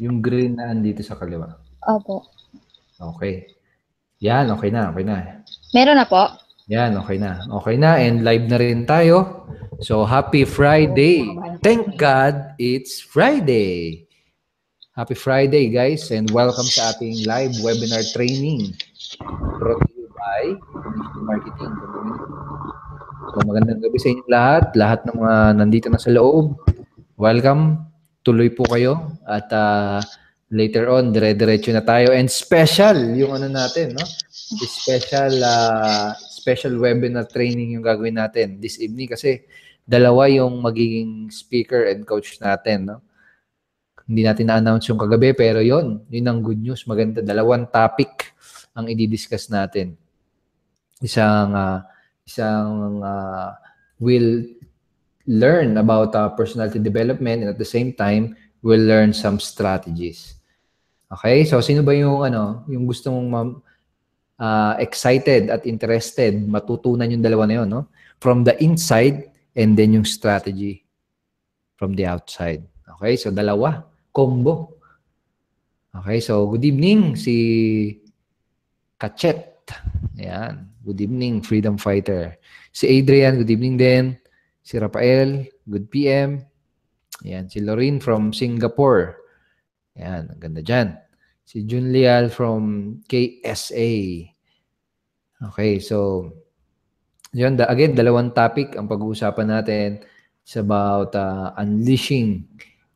Yung green na andito sa kaliwa. Opo. Okay. Yan, okay na, okay na. Meron na po? Yan, okay na. Okay na and live na rin tayo. So, happy Friday. Thank God it's Friday. Happy Friday, guys, and welcome sa ating live webinar training brought to you by Commission Marketing Community. So, magandang gabi sa inyo lahat, lahat ng mga nandito na sa loob. Welcome. Tuloy po kayo at later on, dire-diretso na tayo and special yung ano natin, no? Special webinar training yung gagawin natin this evening kasi dalawa yung magiging speaker and coach natin, no? Hindi natin na-announce yung kagabi pero yun ang good news. Maganda, dalawang topic ang i-discuss natin. Isang will learn about personality development and at the same time we'll learn some strategies. Okay? So sino ba yung yung gusto mong excited at interested matutunan yung dalawa na yun, no? From the inside and then yung strategy from the outside. Okay? So dalawa, combo. Okay? So good evening si Kachet. Ayan. Good evening, freedom fighter. Si Adrian, good evening din. Si Rafael, good PM. Ayan. Si Lorraine from Singapore. Ayan. Ang ganda dyan. Si Jun Leal from KSA. Okay. So, yun. Again, dalawang topic ang pag-uusapan natin. It's about unleashing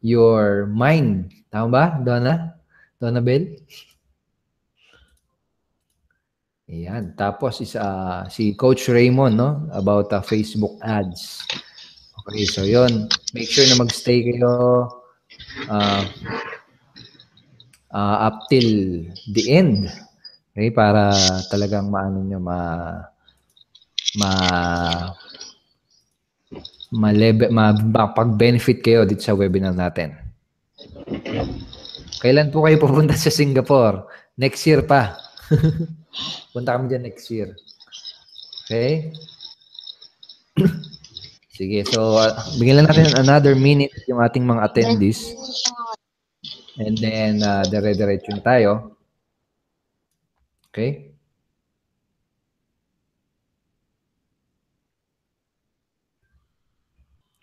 your mind. Tama ba, Donna? Donna Bell? Ayan. Tapos si Coach Raymond, no? About Facebook ads. Okay, so yon. Make sure na magstay kayo up till the end. Okay, para talagang maano nyo, mapag-benefit kayo dito sa webinar natin. Kailan po kayo pupunta sa Singapore? Next year pa. Punta kami dyan next year. Okay? Sige, so bigyan lang natin another minute yung ating mga attendees. And then, dire-diretso na tayo. Okay?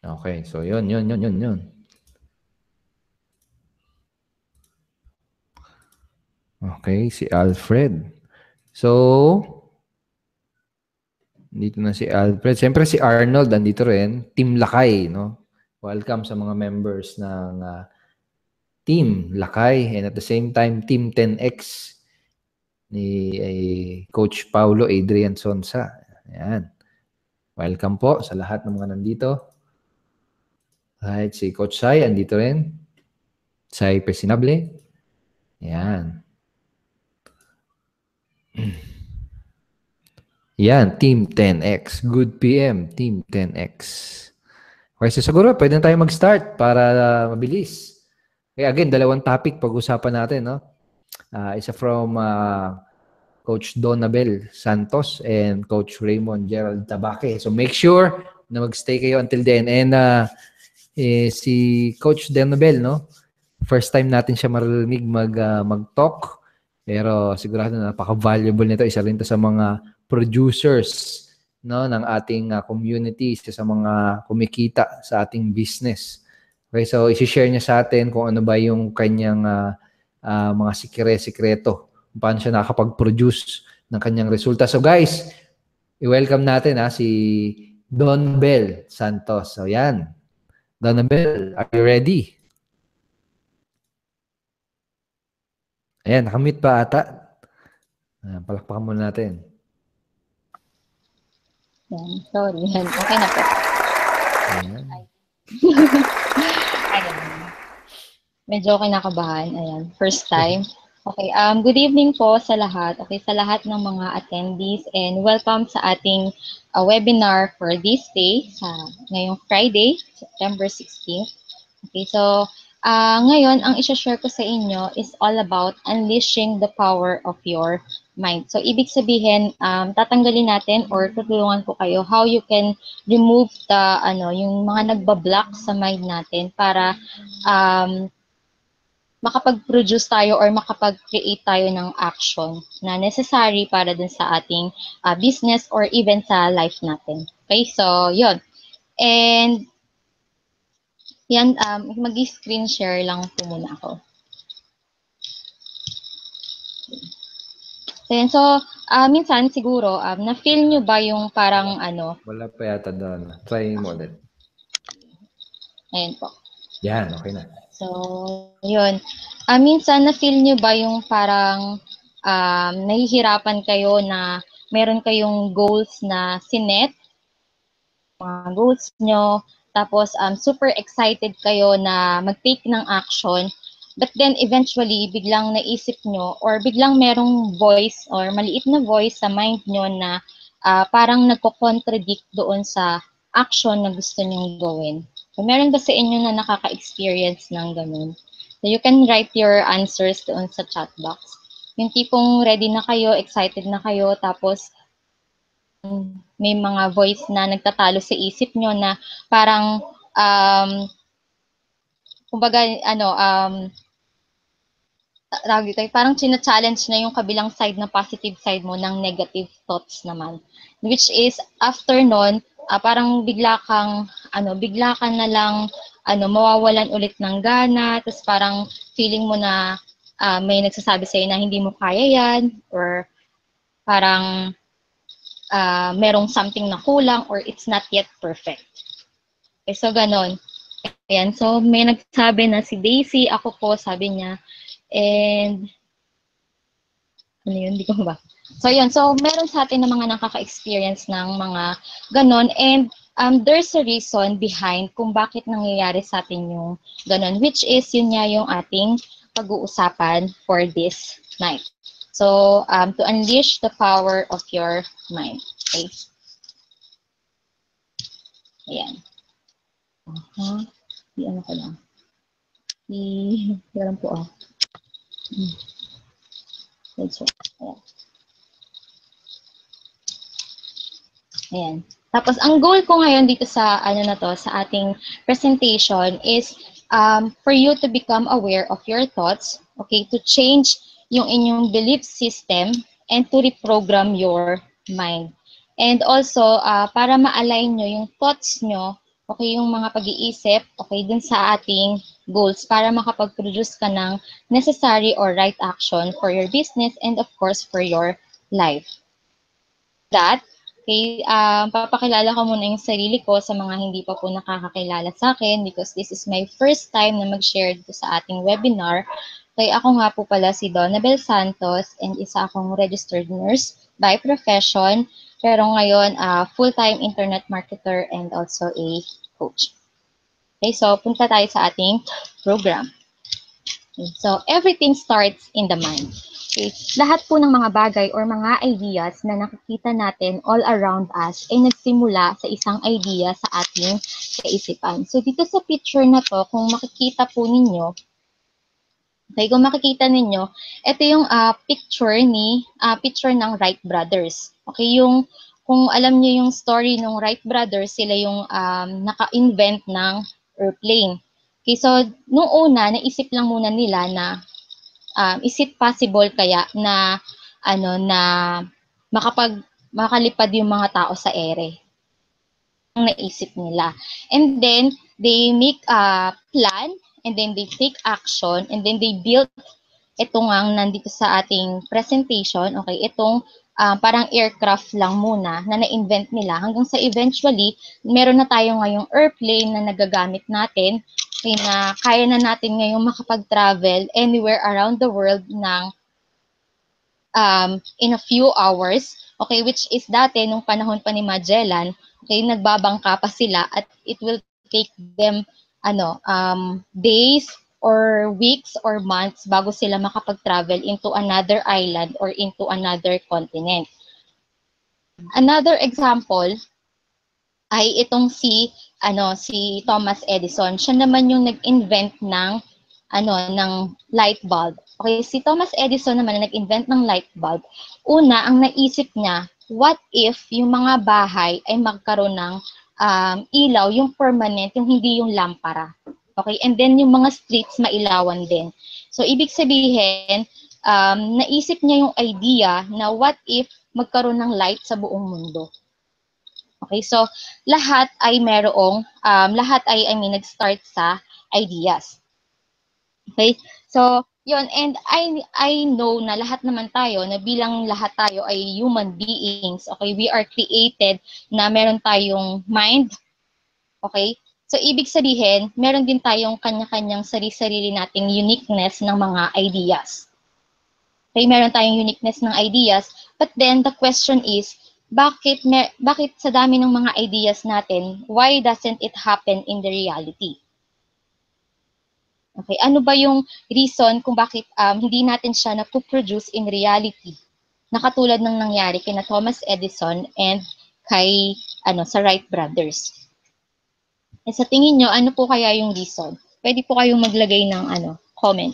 Okay, so yun. Okay, si Alfred. So, dito na si Alfred. Siyempre si Arnold, andito rin. Team Lakay, no? Welcome sa mga members ng Team Lakay and at the same time, Team 10X ni Coach Paulo Adrian Sonsa. Ayan. Welcome po sa lahat ng mga nandito. Right, si Coach Sai, andito rin. Sai Pesinable. Ayan. Yan, Team 10X. Good PM, Team 10X. Okay, so siguro pwede na tayo mag-start para mabilis. Okay, again, dalawang topic pag-usapan natin, no? Isa from Coach Donabel Santos and Coach Raymond Gerald Tabaque. So make sure na mag-stay kayo until then. And si Coach Donabel, no? First time natin siya marinig mag-talk. Pero sigurado na napaka-valuable nito. Isa rin to sa mga producers, no, ng ating community, sa mga kumikita sa ating business. Okay, so i-share niya sa atin kung ano ba yung kanyang mga sikreto, kung paano siya nakakapag-produce ng kanyang resulta. So guys, i-welcome natin si Don Bell Santos. So yan. Don Bell, are you ready? Ayan, nakamute pa ata. Palakpakan muna natin. Yan, sorry. Yan, okay na po. Ayan. Ayan. Medyo kinakabahan. Ayan, first time. Okay, good evening po sa lahat. Okay, sa lahat ng mga attendees and welcome sa ating webinar for this day, sa ngayong Friday, September 16th. Okay, so ngayon, ang isa-share ko sa inyo is all about unleashing the power of your mind. So, ibig sabihin, tatanggalin natin or tutulungan ko kayo how you can remove yung mga nagbablock sa mind natin para makapag-produce tayo or makapag-create tayo ng action na necessary para dun sa ating business or even sa life natin. Okay, so yun. And yan, mag-screen share lang po muna ako. So, minsan siguro, na-feel nyo ba yung parang ano? Wala pa yata doon. Try mo ulit. Ayan po. Yan, okay na. So, yun. Minsan na-feel nyo ba yung parang nahihirapan kayo na meron kayong goals na sinet, mga goals nyo, tapos super excited kayo na mag-take ng action, but then eventually biglang naisip nyo or biglang merong voice or maliit na voice sa mind nyo na parang nagko-contradict doon sa action na gusto nyong gawin. So, meron ba sa inyo na nakaka-experience ng ganun? So, you can write your answers doon sa chat box. Yung tipong ready na kayo, excited na kayo, tapos may mga voice na nagtatalo sa isip nyo na parang, kumbaga, parang china-challenge na yung kabilang side na positive side mo ng negative thoughts naman. Which is, after nun, parang bigla ka na lang, mawawalan ulit ng gana, tapos parang feeling mo na may nagsasabi sa'yo na hindi mo kaya yan, or parang merong something na kulang, or it's not yet perfect. Okay, so ganon. Ayan, so may nagsabi na si Daisy, ako po, sabi niya, and ano yun, hindi ko ba? So yun, so meron sa atin na mga nakaka-experience ng mga ganon, and there's a reason behind kung bakit nangyayari sa atin yung ganon, which is yun nga yung ating pag-uusapan for this night. So, to unleash the power of your mind. Okay? Ayan. Ano ko lang. Meron po ah. So, ayan. Ayan. Tapos, ang goal ko ngayon dito sa, sa ating presentation is for you to become aware of your thoughts, okay, to change yung inyong belief system and to reprogram your mind. And also, para ma-align nyo yung thoughts nyo, okay, yung mga pag-iisip, okay, dun sa ating goals para makapag-produce ka ng necessary or right action for your business and of course for your life. Okay, papakilala ko muna yung sarili ko sa mga hindi pa po nakakakilala sa akin because this is my first time na mag-share dito sa ating webinar. Okay, ako nga po pala si Donabel Santos and isa akong registered nurse by profession, pero ngayon full-time internet marketer and also a coach. Okay, so punta tayo sa ating program. Okay, so everything starts in the mind. Okay. Lahat po ng mga bagay or mga ideas na nakikita natin all around us ay nagsimula sa isang idea sa ating kaisipan. So dito sa picture na to, kung makikita po ninyo, okay, kung makikita ninyo, ito yung picture ng Wright brothers. Okay, yung kung alam niyo yung story ng Wright brothers, sila yung naka-invent ng airplane. Okay, so nung una, naisip lang muna nila na is it possible kaya na makalipad yung mga tao sa ere? Ang naisip nila. And then they make a plan and then they take action and then they build ito ngang nandito sa ating presentation, okay, itong parang aircraft lang muna na na-invent nila hanggang sa eventually meron na tayo ngayong airplane na nagagamit natin. Okay, na kaya na natin ngayong makapag-travel anywhere around the world ng in a few hours, okay, which is dati nung panahon pa ni Magellan, okay, nagbabangka pa sila at it will take them days or weeks or months bago sila makapag-travel into another island or into another continent. Another example ay itong si Thomas Edison. Siya naman yung nag-invent ng light bulb. Okay, si Thomas Edison naman na nag-invent ng light bulb. Una, ang naisip niya, what if yung mga bahay ay magkaroon ng ilaw, yung permanent, yung hindi yung lampara. Okay? And then yung mga streets mailawan din. So ibig sabihin, naisip niya yung idea na what if magkaroon ng light sa buong mundo. Okay, so lahat ay nag-start sa ideas. Okay, so yun, and I know na lahat naman tayo, na bilang lahat tayo ay human beings, okay, we are created na meron tayong mind, okay, so ibig sabihin, meron din tayong kanya-kanyang sarili-sarili nating uniqueness ng mga ideas. Okay, meron tayong uniqueness ng ideas, but then the question is, bakit sa dami ng mga ideas natin, why doesn't it happen in the reality? Okay, ano ba yung reason kung bakit hindi natin siya na-produce in reality? Nakatulad ng nangyari kina Thomas Edison and kay sa Wright brothers. E sa tingin nyo, ano po kaya yung reason? Pwede po kayong maglagay ng comment.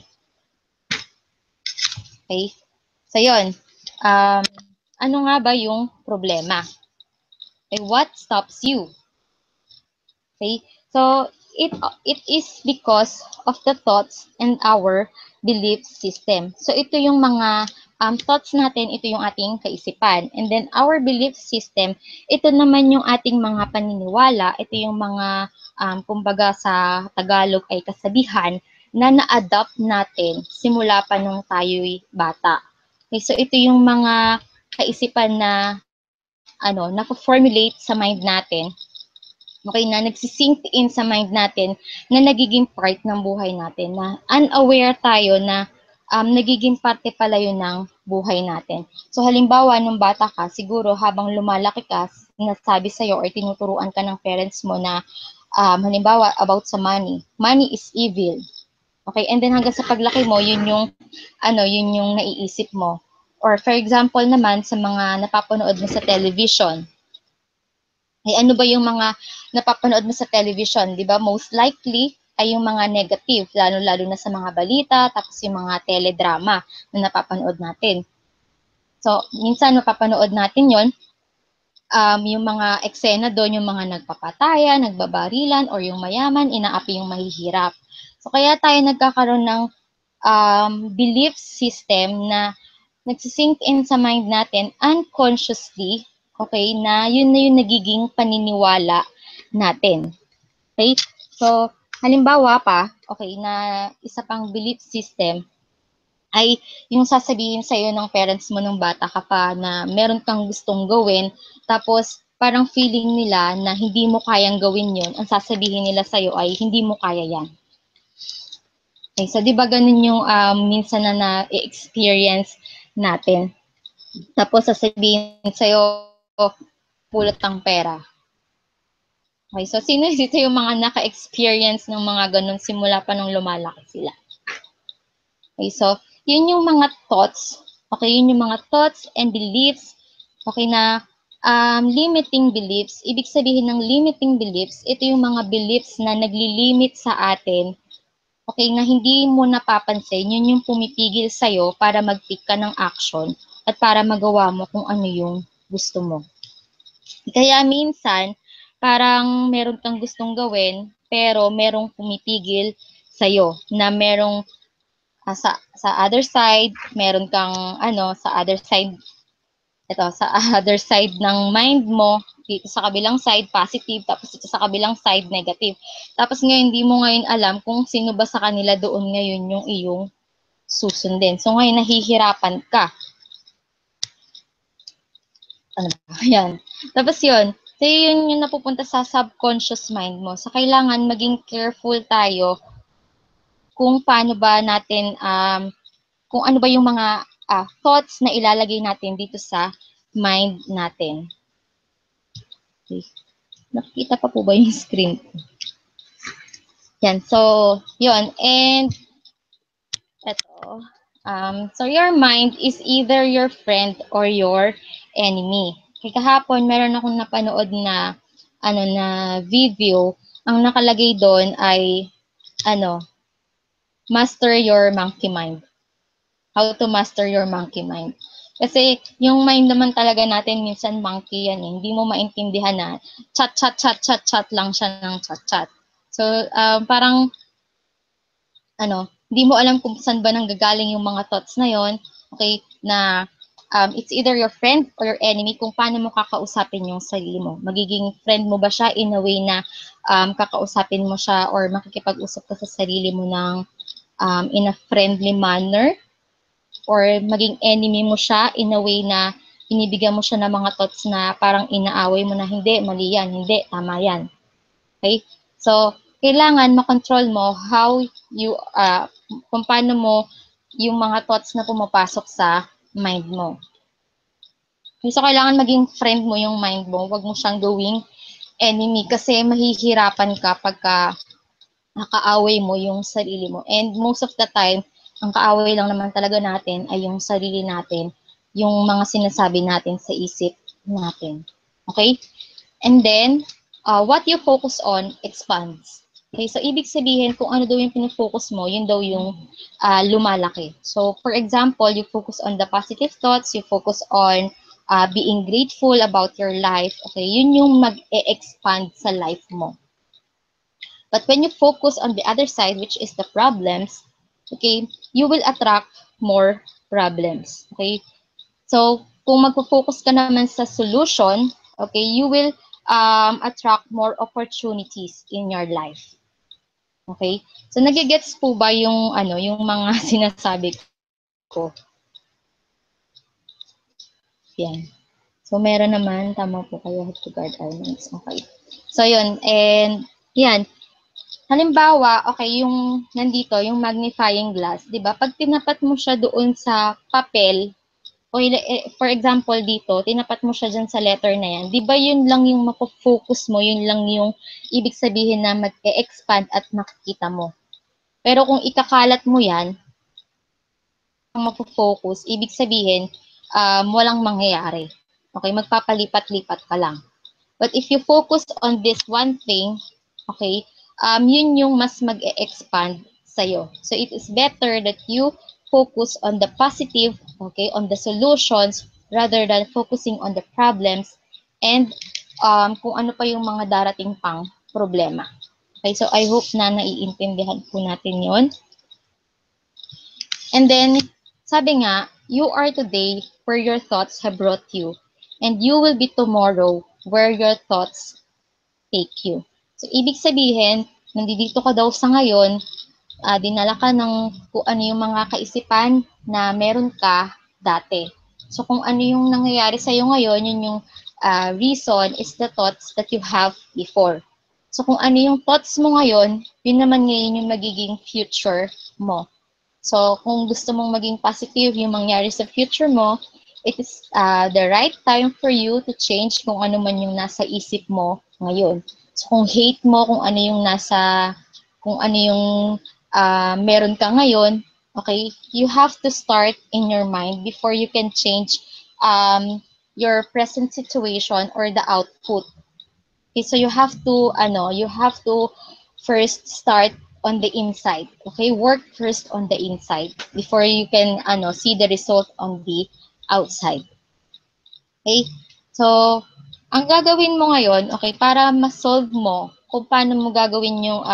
Okay? So yun, ano nga ba yung problema? Okay, what stops you? Okay, so it is because of the thoughts and our belief system. So ito yung mga thoughts natin, ito yung ating kaisipan. And then our belief system, ito naman yung ating mga paniniwala, ito yung mga kumbaga sa Tagalog ay kasabihan na na-adopt natin simula pa nung tayo'y bata. Okay, so ito yung mga kaisipan na na-formulate sa mind natin, okay, na nagsisink in sa mind natin, na nagiging part ng buhay natin, na unaware tayo na nagiging parte pala yun ng buhay natin. So halimbawa, nung bata ka, siguro habang lumalaki ka, nasabi sa'yo or tinuturuan ka ng parents mo na halimbawa about sa money. Money is evil. Okay, and then hanggang sa paglaki mo, yun yung naiisip mo. Or for example naman, sa mga napapanood mo sa television, ay ano ba yung mga napapanood mo sa television, di ba? Most likely ay yung mga negative, lalo-lalo na sa mga balita, tapos yung mga teledrama na napapanood natin. So, minsan napapanood natin yon, yung mga eksena doon, yung mga nagpapatayan, nagbabarilan, or yung mayaman, inaapi yung mahihirap. So, kaya tayo nagkakaroon ng belief system na nagsisink in sa mind natin unconsciously, okay, na yun nagiging paniniwala natin. Okay? So, halimbawa pa, okay, na isa pang belief system ay yung sasabihin sa'yo ng parents mo nung bata ka pa na meron kang gustong gawin, tapos parang feeling nila na hindi mo kayang gawin yun, ang sasabihin nila sa'yo ay hindi mo kaya yan. Okay, so di ba ganun yung minsan na na-experience natin? Tapos sasabihin sa'yo, pulot ang pera. Okay, so sino dito yung mga naka-experience ng mga ganun simula pa nung lumalaki sila? Okay, so yun yung mga thoughts. Okay, yun yung mga thoughts and beliefs. Okay, na limiting beliefs. Ibig sabihin ng limiting beliefs, ito yung mga beliefs na nagli-limit sa atin. Okay, na hindi mo napapansin, yun yung pumipigil sa'yo para mag-pick ka ng action at para magawa mo kung ano yung gusto mo. Kaya minsan, parang meron kang gustong gawin, pero merong pumipigil sa'yo, na merong sa other side, meron kang sa other side, sa other side ng mind mo, dito sa kabilang side, positive, tapos dito sa kabilang side, negative. Tapos ngayon, hindi mo ngayon alam kung sino ba sa kanila doon ngayon yung iyong susundin. So ngayon, nahihirapan ka. Ano ba? Ayan. Tapos yun, so yun yung napupunta sa subconscious mind mo. So kailangan maging careful tayo kung paano ba natin, kung ano ba yung mga thoughts na ilalagay natin dito sa mind natin. Okay. Nakikita pa po ba yung screen? Yan. So, yun. And, eto. So, your mind is either your friend or your enemy. Kaya kahapon, meron akong napanood na, na video. Ang nakalagay doon ay, master your monkey mind. How to master your monkey mind. Kasi yung mind naman talaga natin, minsan monkey yan eh. Hindi mo maintindihan na chat lang siya ng chat. So, parang hindi mo alam kung saan ba nanggagaling yung mga thoughts na yon, okay, na it's either your friend or your enemy kung paano mo kakausapin yung sarili mo. Magiging friend mo ba siya in a way na kakausapin mo siya or makikipag-usap ka sa sarili mo ng in a friendly manner, or maging enemy mo siya in a way na binibigyan mo siya ng mga thoughts na parang inaaway mo na hindi, mali yan, hindi, tama yan. Okay? So, kailangan makontrol mo how you, kung paano mo yung mga thoughts na pumapasok sa mind mo. Okay? So, kailangan maging friend mo yung mind mo. Huwag mo siyang gawing enemy kasi mahihirapan ka pagka nakaaway mo yung sarili mo. And most of the time, ang kaaway lang naman talaga natin ay yung sarili natin, yung mga sinasabi natin sa isip natin. Okay? And then, what you focus on expands. Okay, so ibig sabihin kung ano daw yung pinofocus mo, yun daw yung lumalaki. So, for example, you focus on the positive thoughts, you focus on being grateful about your life. Okay, yun yung mag-e-expand sa life mo. But when you focus on the other side, which is the problems, okay, you will attract more problems. Okay? So, kung magpo-focus ka naman sa solution, okay, you will attract more opportunities in your life. Okay? So, nagigets po ba yung, yung mga sinasabi ko? Yan. So, meron naman, tama po kayo, to guard our minds. Okay. So, yun. And, yan. Halimbawa, okay, yung nandito, yung magnifying glass, 'di ba? Pag tinapat mo siya doon sa papel, o for example dito, tinapat mo siya diyan sa letter na 'yan, 'di ba? Yun lang yung mako-focus mo, yun lang yung ibig sabihin na mag-e-expand at makikita mo. Pero kung ikakalat mo 'yan, ang mako-focus, ibig sabihin walang mangyayari. Okay, magpapalipat-lipat ka lang. But if you focus on this one thing, okay, yun yung mas mag-e-expand sa'yo. So it is better that you focus on the positive, okay, on the solutions, rather than focusing on the problems and kung ano pa yung mga darating pang problema. Okay, so I hope na naiintindihan po natin yon. And then, sabi nga, you are today where your thoughts have brought you, and you will be tomorrow where your thoughts take you. So, ibig sabihin, nandito ka daw sa ngayon, dinala ka ng kung ano yung mga kaisipan na meron ka dati. So, kung ano yung nangyayari sa'yo ngayon, yun yung reason is the thoughts that you have before. So, kung ano yung thoughts mo ngayon, yun naman ngayon yung magiging future mo. So, kung gusto mong maging positive yung mangyari sa future mo, it is the right time for you to change kung ano man yung nasa isip mo ngayon. So, kung hate mo, kung ano yung meron ka ngayon, okay, you have to start in your mind before you can change your present situation or the output. Okay, so you have to first start on the inside. Okay, work first on the inside before you can see the result on the outside. Okay? So, ang gagawin mo ngayon, okay, para ma-solve mo kung paano mo gagawin yung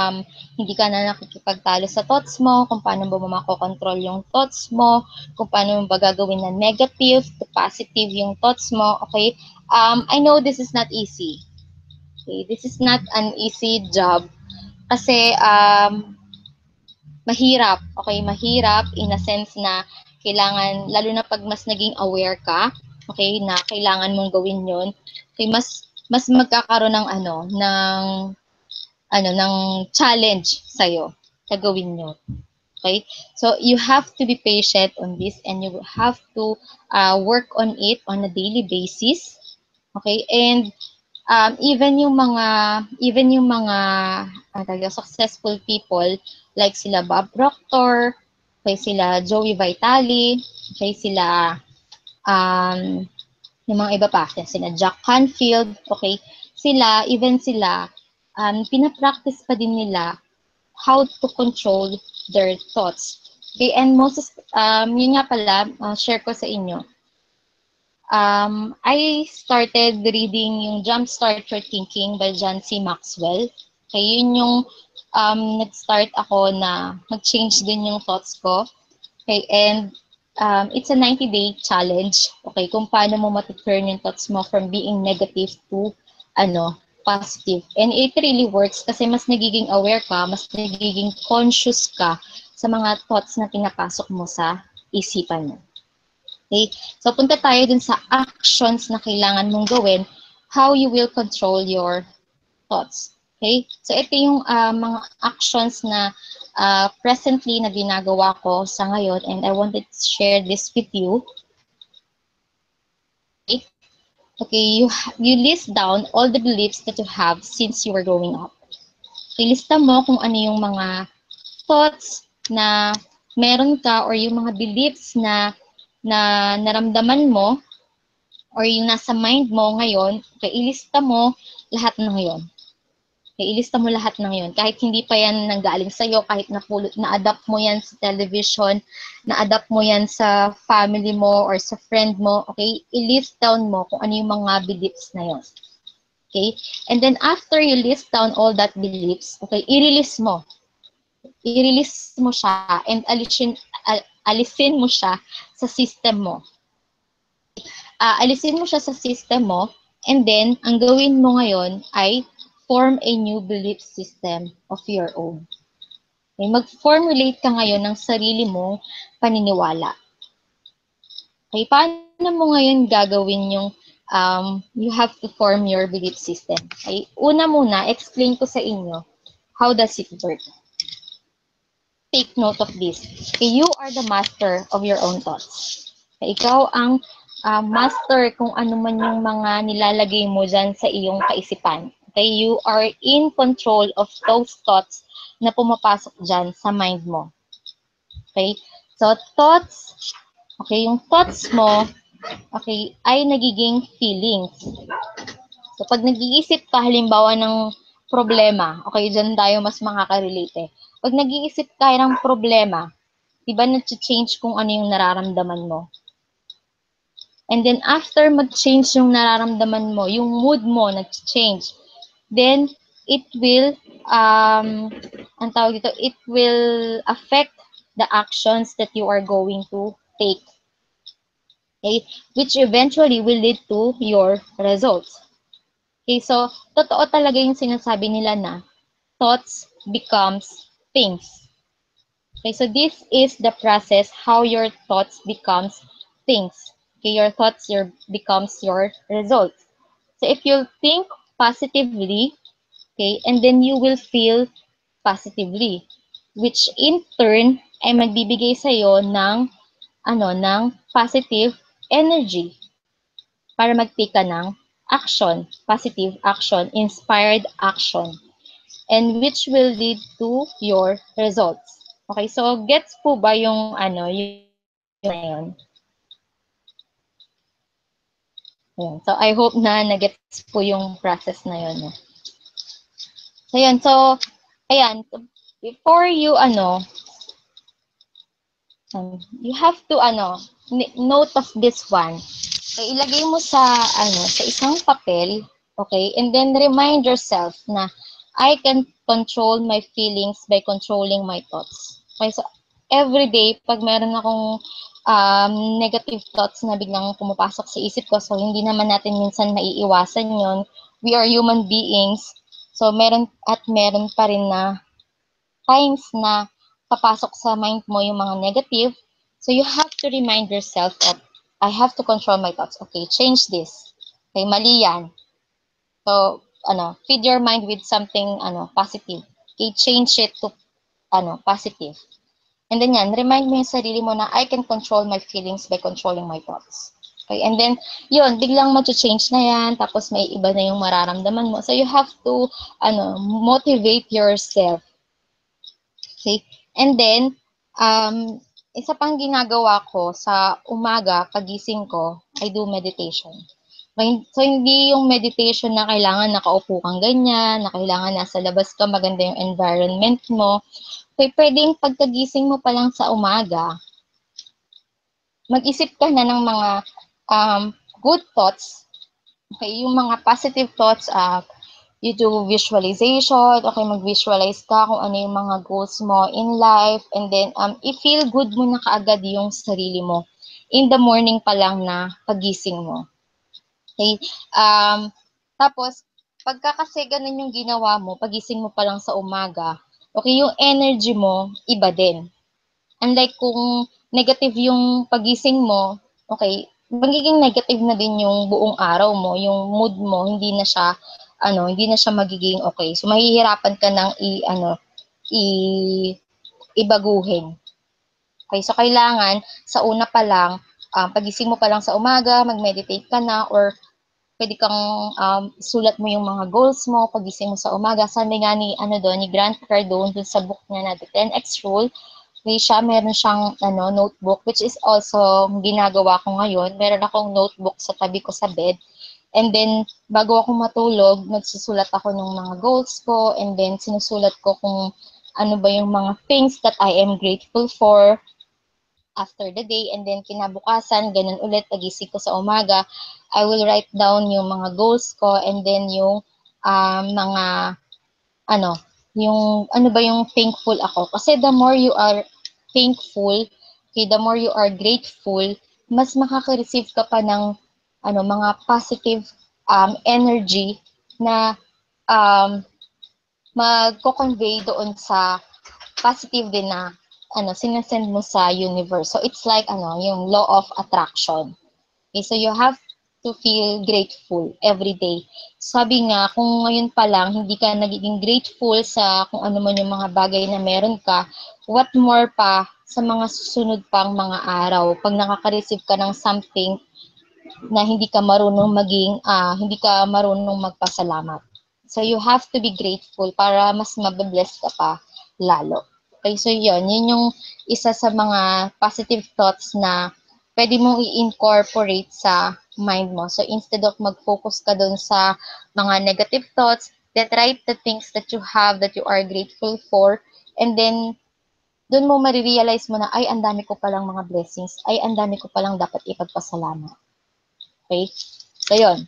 hindi ka na nakikipagtalo sa thoughts mo, kung paano mo makokontrol yung thoughts mo, kung paano mo ba gagawin na negative to positive yung thoughts mo, okay? I know this is not easy. Okay? This is not an easy job kasi mahirap, okay? Mahirap in a sense na kailangan, lalo na pag mas naging aware ka, okay, na kailangan mong gawin yon, okay, mas magkakaroon ng ng challenge sa'yo sa gawin nyo. Okay? So, you have to be patient on this and you have to work on it on a daily basis. Okay? And even yung mga successful people like sila Bob Proctor, okay, sila Joey Vitale, okay, sila yung mga iba pa, sila Jack Canfield, okay, even sila, pinapractice pa din nila how to control their thoughts. Okay, and yun nga pala, share ko sa inyo. I started reading yung Jumpstart Your Thinking by John C. Maxwell. Okay, yun yung nag-start ako na mag-change din yung thoughts ko. Okay, and it's a 90-day challenge. Okay, kung paano mo matuturn yung thoughts mo from being negative to positive. And it really works kasi mas nagiging aware ka, mas nagiging conscious ka sa mga thoughts na pinapasok mo sa isipan mo. Okay? So, punta tayo dun sa actions na kailangan mong gawin, how you will control your thoughts. Okay? So, ito yung mga actions na presently na ginagawa ko sa ngayon, and I wanted to share this with you. Okay? Okay, you list down all the beliefs that you have since you were growing up. Ilista mo kung ano yung mga thoughts na meron ka or yung mga beliefs na naramdaman mo or yung nasa mind mo ngayon, okay, ilista mo lahat ng ngayon. Okay, ilista mo lahat ng ngayon. Kahit hindi pa yan nanggaling sa'yo, kahit na-adapt mo yan sa television, na-adapt mo yan sa family mo or sa friend mo, okay, i-list down mo kung ano yung mga beliefs na yun. Okay? And then after you list down all that beliefs, okay, i-release mo. I-release mo siya and alisin mo siya sa system mo. Alisin mo siya sa system mo, and then, ang gawin mo ngayon ay form a new belief system of your own. Okay? Mag-formulate ka ngayon ng sarili mong paniniwala. Okay, paano mo ngayon gagawin yung you have to form your belief system? Okay? Una muna, explain ko sa inyo, how does it work? Take note of this. Okay, you are the master of your own thoughts. Okay, ikaw ang master kung ano man yung mga nilalagay mo dyan sa iyong kaisipan. Okay, you are in control of those thoughts na pumapasok dyan sa mind mo. Okay, so thoughts, okay, yung thoughts mo, okay, ay nagiging feelings. So pag nag-iisip ka halimbawa ng problema, okay, dyan tayo mas makaka-relate eh. Pag nag-iisip ka ng problema, di ba nag-change kung ano yung nararamdaman mo? And then after mag-change yung nararamdaman mo, yung mood mo nag-change, then it will, ang tawag dito, it will affect the actions that you are going to take. Okay? Which eventually will lead to your results. Okay, so totoo talaga yung sinasabi nila na thoughts becomes things. Okay, so this is the process how your thoughts becomes things. Okay, your thoughts becomes your results. So if you think positively, okay, and then you will feel positively, which in turn ay magbibigay sa iyo ng ng positive energy para mag-take ka ng action, positive action, inspired action, and which will lead to your results. Okay, so gets po ba yung yung yun? Ayan. So I hope na nagets po yung process na yun. No? So yan, so ayan, before you you have to note of this one. Okay, ilagay mo sa sa isang papel, okay? And then remind yourself na I can control my feelings by controlling my thoughts. Okay, so every day pag meron akong negative thoughts na biglang pumapasok sa isip ko, so hindi naman natin minsan maiiwasan 'yon. We are human beings. So meron pa rin na times na papasok sa mind mo yung mga negative. So you have to remind yourself that I have to control my thoughts. Okay, change this. Okay, mali yan. So, feed your mind with something, positive. Okay, change it to, positive. And then yan, remind mo yung sarili mo na I can control my feelings by controlling my thoughts. Okay, and then, yun, biglang mag-change na yan, tapos may iba na yung mararamdaman mo. So, you have to, motivate yourself. Okay, and then, isa pang ginagawa ko sa umaga, pagising ko, I do meditation. So, hindi yung meditation na kailangan nakaupo kang ganyan, na kailangan nasa labas ka, maganda yung environment mo. Okay, pwedeng pagkagising mo pa lang sa umaga, mag-isip ka na ng mga good thoughts, okay, yung mga positive thoughts, you do visualization, okay, mag-visualize ka kung ano yung mga goals mo in life, and then i-feel good mo na kaagad yung sarili mo in the morning pa lang na pagising mo. Okay? Tapos, pagka kasi ganun yung ginawa mo, pagising mo pa lang sa umaga, okay, yung energy mo, iba din. Unlike kung negative yung pagising mo, okay, magiging negative na din yung buong araw mo, yung mood mo, hindi na siya magiging okay. So, mahihirapan ka ng ibaguhin. Okay, so kailangan sa una pa lang, pagising mo pa lang sa umaga, mag-meditate ka na, or pwede kang sulat mo yung mga goals mo pagising mo sa umaga. Sabi nga ni Grant Cardone dun sa book niya na The 10X Rule, meron siyang notebook, which is also ginagawa ko ngayon. Meron akong notebook sa tabi ko sa bed. And then, bago ako matulog, nagsusulat ako ng mga goals ko, and then sinusulat ko kung ano ba yung mga things that I am grateful for after the day, and then kinabukasan, ganun ulit, pagising ko sa umaga, I will write down yung mga goals ko, and then yung yung ano ba yung thankful ako. Kasi the more you are thankful, okay, the more you are grateful, mas makaka-receive ka pa ng mga positive energy na magko-convey doon sa positive din na sinasend mo sa universe. So it's like yung law of attraction. Okay, so you have to feel grateful every day. Sabi nga, kung ngayon pa lang hindi ka nagiging grateful sa kung ano man yung mga bagay na meron ka, what more pa sa mga susunod pang mga araw pag nakaka-receive ka ng something na hindi ka marunong magpasalamat. So you have to be grateful para mas mababless ka pa lalo. Okay, so yun yung isa sa mga positive thoughts na pwede mong i-incorporate sa mind mo. So instead of mag-focus ka dun sa mga negative thoughts, then write the things that you have that you are grateful for, and then dun mo marirealize mo na, ay, ang dami ko palang mga blessings, ay, ang dami ko palang dapat ipagpasalamat. Okay? So yun.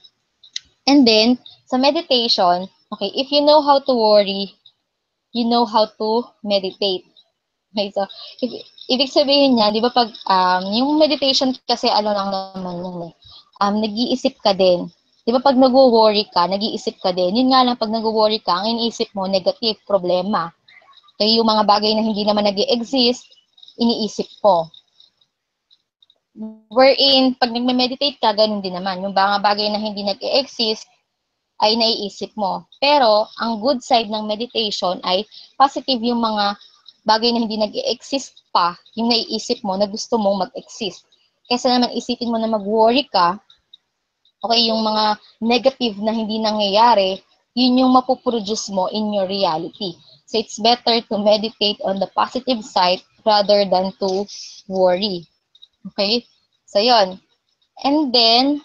And then, sa meditation, okay, if you know how to worry, you know how to meditate. Okay, so, ibig sabihin niya, di ba pag, yung meditation kasi lang naman yun eh. Nag-iisip ka din. Di ba pag nag-worry ka, nag-iisip ka din. Yun nga lang, pag nag-worry ka, ang iniisip mo, negative, problema. Kaya yung mga bagay na hindi naman nag-exist, iniisip mo. Wherein, pag nagme-meditate ka, ganun din naman. Yung mga bagay na hindi nag-exist, ay naiisip mo. Pero, ang good side ng meditation ay positive yung mga bagay na hindi nag-exist pa, yung naiisip mo na gusto mong mag-exist. Kaysa naman isipin mo na mag-worry ka, okay, yung mga negative na hindi nangyayari, yun yung mapuproduce mo in your reality. So, it's better to meditate on the positive side rather than to worry. Okay? So, yun. And then,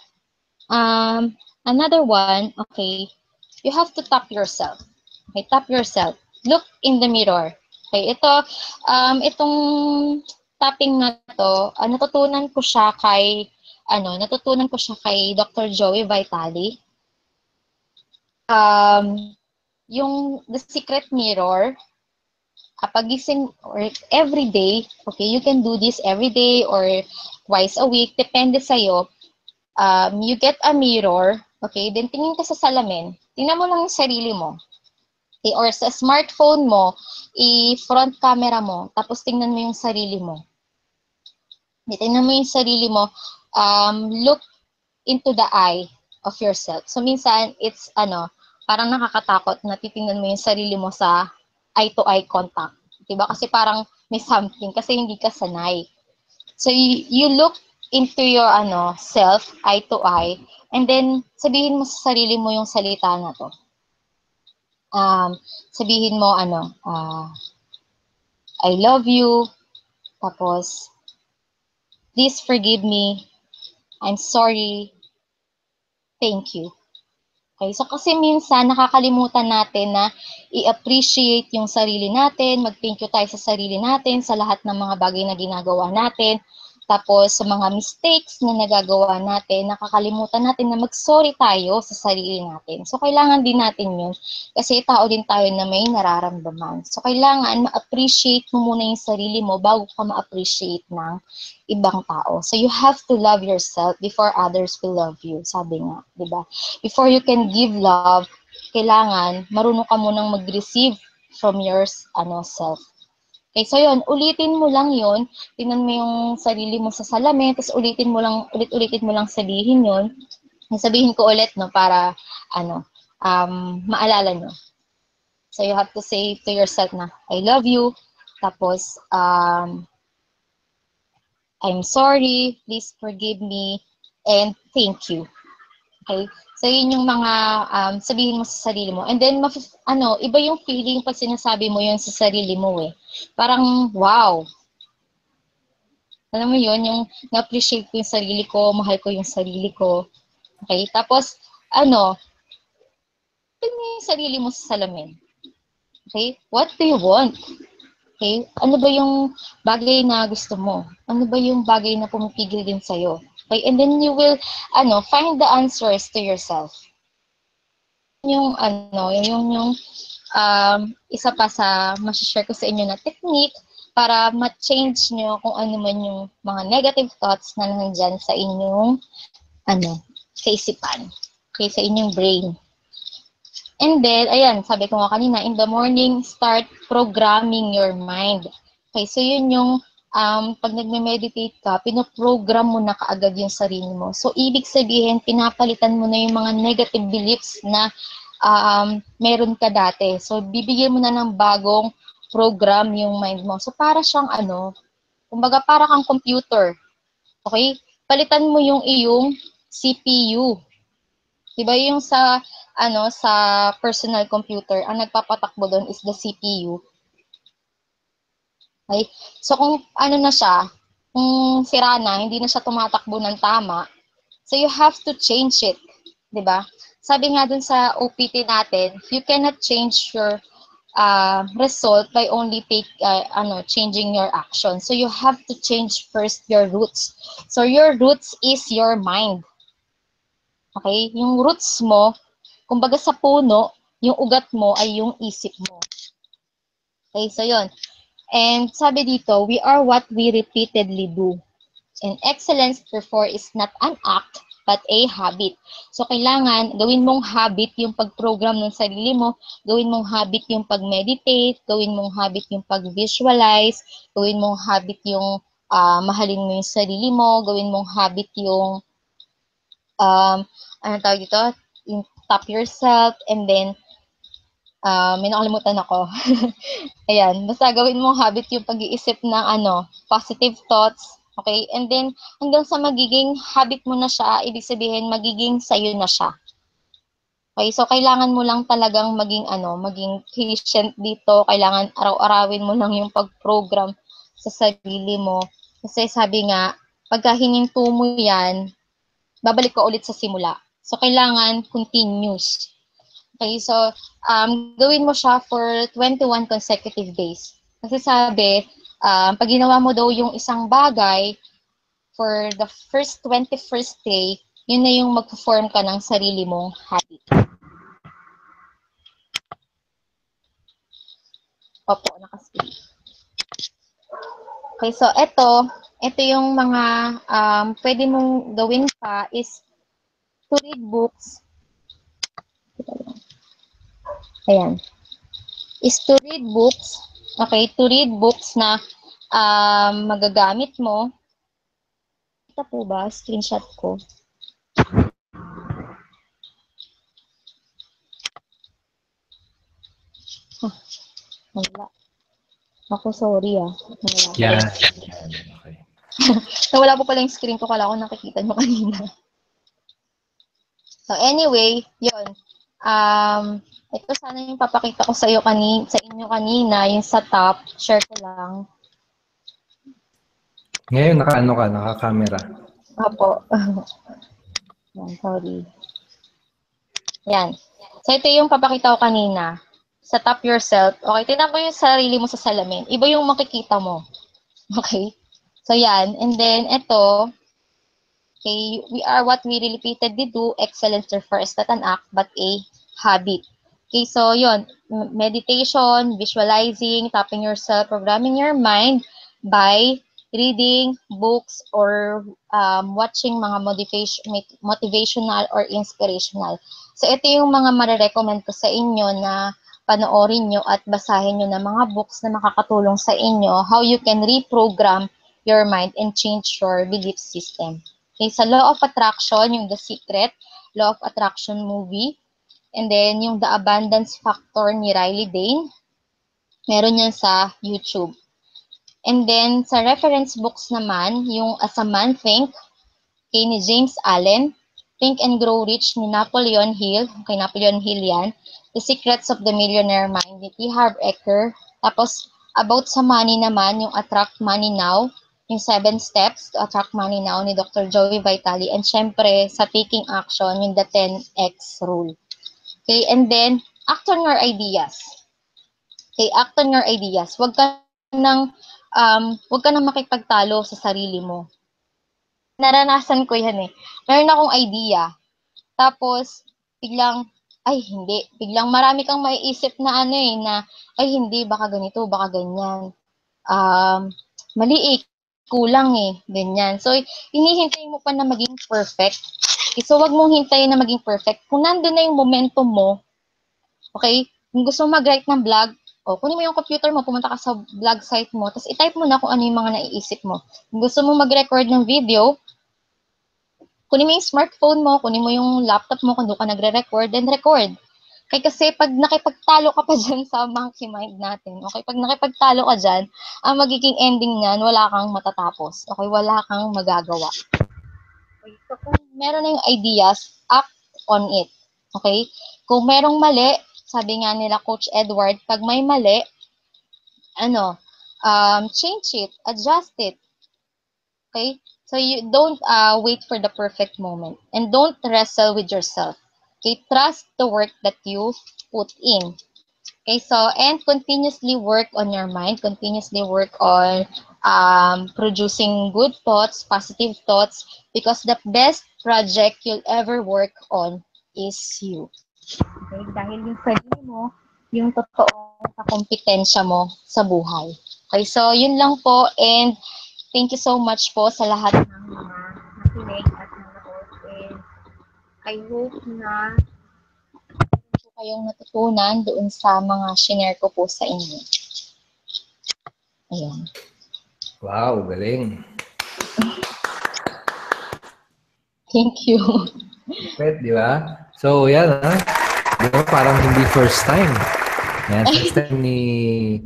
another one, okay, you have to tap yourself. Okay, tap yourself. Look in the mirror. Okay, itong tapping na to, natutunan ko siya kay Dr. Joey Vitale. Yung The Secret Mirror, pagising or every day, okay, you can do this every day or twice a week, depende sa'yo. You get a mirror, okay, then tingin ka sa salamin, tingnan mo lang yung sarili mo. Okay, or sa smartphone mo, i-front camera mo, tapos tingnan mo yung sarili mo. Tingnan mo yung sarili mo, look into the eye of yourself. So, minsan, it's, parang nakakatakot na titingnan mo yung sarili mo sa eye-to-eye contact. Diba? Kasi parang may something, kasi hindi ka sanay. So, you look into your self, eye to eye, and then sabihin mo sa sarili mo yung salita na to. Sabihin mo I love you, tapos please forgive me, I'm sorry, thank you. Okay, so kasi minsan nakakalimutan natin na i-appreciate yung sarili natin, mag-thank you tayo sa sarili natin, sa lahat ng mga bagay na ginagawa natin. Tapos, sa mga mistakes na nagagawa natin, nakakalimutan natin na mag-sorry tayo sa sarili natin. So, kailangan din natin yun. Kasi tao din tayo na may nararamdaman. So, kailangan ma-appreciate mo muna yung sarili mo bago ka ma-appreciate ng ibang tao. So, you have to love yourself before others will love you. Sabi nga, di ba? Before you can give love, kailangan marunong ka munang mag-receive from your self. Okay, so yun, ulitin mo lang yun. Tingnan mo yung sarili mo sa salamin, tapos ulit-ulitin mo lang sabihin yun. Sabihin ko ulit, no, para, maalala nyo. So you have to say to yourself na, I love you. Tapos, I'm sorry, please forgive me, and thank you. Okay? So, yun yung mga sabihin mo sa sarili mo. And then, iba yung feeling pag sinasabi mo yun sa sarili mo eh. Parang, wow. Alam mo yun, yung na-appreciate ko yung sarili ko, mahal ko yung sarili ko. Okay? Tapos, tingnan mo yung sarili mo sa salamin. Okay? What do you want? Okay? Ano ba yung bagay na gusto mo? Ano ba yung bagay na pumipigil din sa'yo? Okay? And then you will, find the answers to yourself. Yung isa pa sa ma-share ko sa inyo na technique para ma-change nyo kung ano man yung mga negative thoughts na nandyan sa inyong kaisipan, okay, sa inyong brain. And then, ayan, sabi ko nga kanina, in the morning, start programming your mind. Okay, so yun yung pag nagme-meditate ka, pinoprogram mo na kaagad yung sarili mo. So, ibig sabihin, pinapalitan mo na yung mga negative beliefs na meron ka dati. So, bibigyan mo na ng bagong program yung mind mo. So, para siyang kumbaga para kang computer. Okay? Palitan mo yung iyong CPU. Diba yung sa personal computer, ang nagpapatakbo doon is the CPU. Okay? So, kung na siya, kung sira na, hindi na siya tumatakbo ng tama, so you have to change it. Diba? Sabi nga dun sa OPT natin, you cannot change your result by only changing your action. So, you have to change first your roots. So, your roots is your mind. Okay? Yung roots mo, kumbaga sa puno, yung ugat mo ay yung isip mo. Okay, so yun. And sabi dito, we are what we repeatedly do. And excellence, therefore, is not an act, but a habit. So, kailangan, gawin mong habit yung pag-program ng sarili mo, gawin mong habit yung pag-meditate, gawin mong habit yung pag-visualize, gawin mong habit yung mahalin mo yung sarili mo, gawin mong habit yung tawag dito? Yung tap yourself, and then, may nakalimutan ako. Ayan, basta gawin mong habit yung pag-iisip ng positive thoughts, okay? And then, hanggang sa magiging habit mo na siya, ibig sabihin, magiging sayo na siya. Okay, so kailangan mo lang talagang maging patient dito, kailangan araw-arawin mo lang yung pag-program sa sarili mo. Kasi sabi nga, pagka hininto mo yan, babalik ka ulit sa simula. So, kailangan continuous. Okay, so, gawin mo siya for 21 consecutive days. Kasi sabi, pag ginawa mo daw yung isang bagay, for the first 21st day, yun na yung mag-form ka ng sarili mong habit. Opo, nakaskip. Okay, so ito yung mga pwede mong gawin pa is to read books. Ayan. Is to read books. Okay, to read books na magagamit mo. Ito po ba? Screenshot ko. Wala. Ako, sorry Nawala Yeah. Okay. Nawala po pala yung screen ko. Kala ko nakikita nyo kanina. So anyway, yun. Ito sana yung papakita ko sa inyo kanina, yung sa top. Share ko lang. Ngayon, naka-camera. Opo. Yan, sorry. Yan. So ito yung papakita ko kanina. Sa top yourself. Okay, tingnan mo yung sarili mo sa salamin. Iba yung makikita mo. Okay? So, yan. And then, ito, okay, we are what we repeatedly do. Excellence refers not an act, but a habit. Okay, so yun, meditation, visualizing, tapping yourself, programming your mind by reading books or watching mga motivational or inspirational. So ito yung mga marirecommend ko sa inyo na panoorin nyo at basahin nyo na mga books na makakatulong sa inyo how you can reprogram your mind and change your belief system. Okay, sa Law of Attraction, yung The Secret, Law of Attraction movie, and then yung The Abundance Factor ni Riley Dane, meron yan sa YouTube. And then sa reference books naman, yung As a Man Think, kay ni James Allen, Think and Grow Rich ni Napoleon Hill, kay Napoleon Hill yan, The Secrets of the Millionaire Mind ni T. Harv Eker, tapos about sa money naman, yung Attract Money Now, yung 7 Steps to Attract Money Now ni Dr. Joey Vitale, and syempre sa Taking Action, yung The 10X Rule. Okay, and then, act on your ideas. Okay, act on your ideas. Huwag ka nang makipagtalo sa sarili mo. Naranasan ko yan eh. Meron akong idea. Tapos, biglang, ay hindi. Biglang marami kang maiisip na na, ay hindi, baka ganito, baka ganyan. Mali eh, kulang eh, ganyan. So, hinihintay mo pa na maging perfect. Okay, so, wag mong hintayin na maging perfect. Kung nandun na yung momentum mo, okay, kung gusto mo mag-write ng blog, kunin mo yung computer mo, pumunta ka sa blog site mo, tapos i-type mo na kung ano yung mga naiisip mo. Kung gusto mo mag-record ng video, kunin mo yung smartphone mo, kunin mo yung laptop mo kung doon ka nagre-record, then record. Kasi pag nakipagtalo ka pa dyan sa monkey mind natin, okay, pag nakipagtalo ka dyan, ang magiging ending niyan, wala kang matatapos. Okay, wala kang magagawa. Okay, so kung meron na yung ideas, act on it. Okay? Kung merong mali, sabi nga nila Coach Edward, pag may mali, change it, adjust it. Okay? So you don't wait for the perfect moment. And don't wrestle with yourself. Okay? Trust the work that you put in. Okay? So, and continuously work on your mind. Continuously work on producing good thoughts, positive thoughts, because the best project you'll ever work on is you. Okay? Dahil yung sarili mo, yung totoong kompetensya mo sa buhay. Okay? So, yun lang po. And thank you so much po sa lahat ng mga nakinig at nanood. And I hope na po kayong natutunan doon sa mga share ko po sa inyo. Ayan. Wow, galing. Thank you. Pwede, di ba? So, yan ha. Di ba, parang hindi first time. Yan, first time ni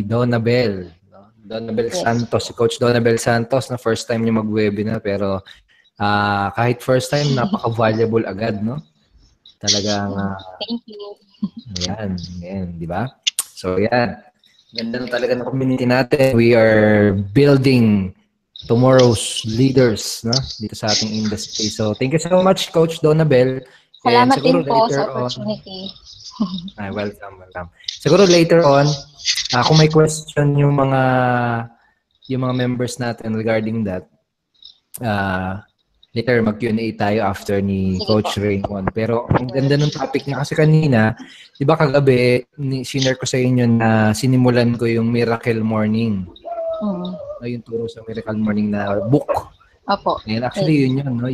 Donabel. Donabel Yes. Santos, si Coach Donabel Santos na first time niya mag-webinar pero kahit first time, napaka-valuable agad, no? Talagang thank you. Yan, di ba? So, yan. Ganda na talaga ng community natin. We are building tomorrow's leaders, no? Dito sa ating industry. So, thank you so much, Coach Donabel. Salamat din po sa opportunity. Welcome. Siguro later on, kung may question yung mga members natin regarding that, later mag-Q&A tayo after ni Coach Raymond. Pero ang ganda ng topic niya kasi kanina, di ba kagabi, sinare ko sa inyo na sinimulan ko yung Miracle Morning. Yung turo sa Miracle Morning na book. Opo. And actually yun, no?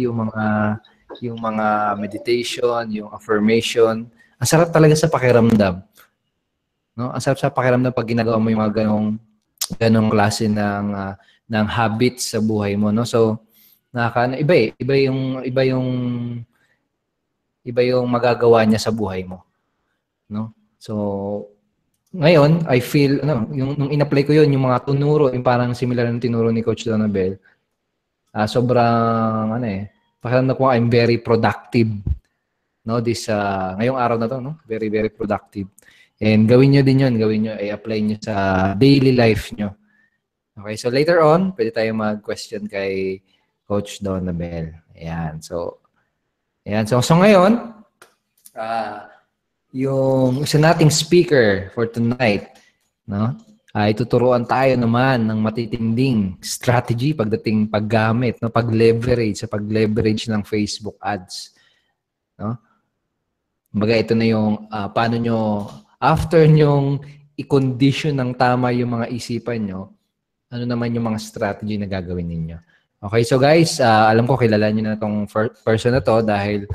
Yung mga meditation, yung affirmation. Ang sarap talaga sa pakiramdam. No? Ang sarap sa pakiramdam pag ginagawa mo yung mga ganong klase ng habits sa buhay mo, no? So iba yung magagawa niya sa buhay mo, no? So ngayon I feel yung nung in-apply ko yun, yung mga tunuro, yung parang similar ng tinuro ni Coach Donabel, sobrang pakiramdam ko I'm very productive, no, ngayong araw na to, no? Very very productive. And gawin niyo din 'yon, i-apply niyo sa daily life niyo. Okay, so later on pwede tayo mag-question kay Coach Donabel. Ayan. So ngayon, yung isa nating speaker for tonight, no? ituturuan tayo naman ng matitinding strategy pagdating paggamit, no? Pag-leverage ng Facebook ads. No? Kumbaga, ito na yung paano nyo, after nyong i-condition ng tama yung mga isipan nyo, ano naman yung mga strategy na gagawin ninyo. Okay, so guys, alam ko kilala nyo na itong person na to dahil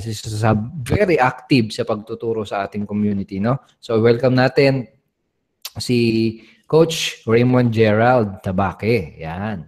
isa very active sa pagtuturo sa ating community, no? So, welcome natin si Coach Raymond Gerald Tabaque. Yan.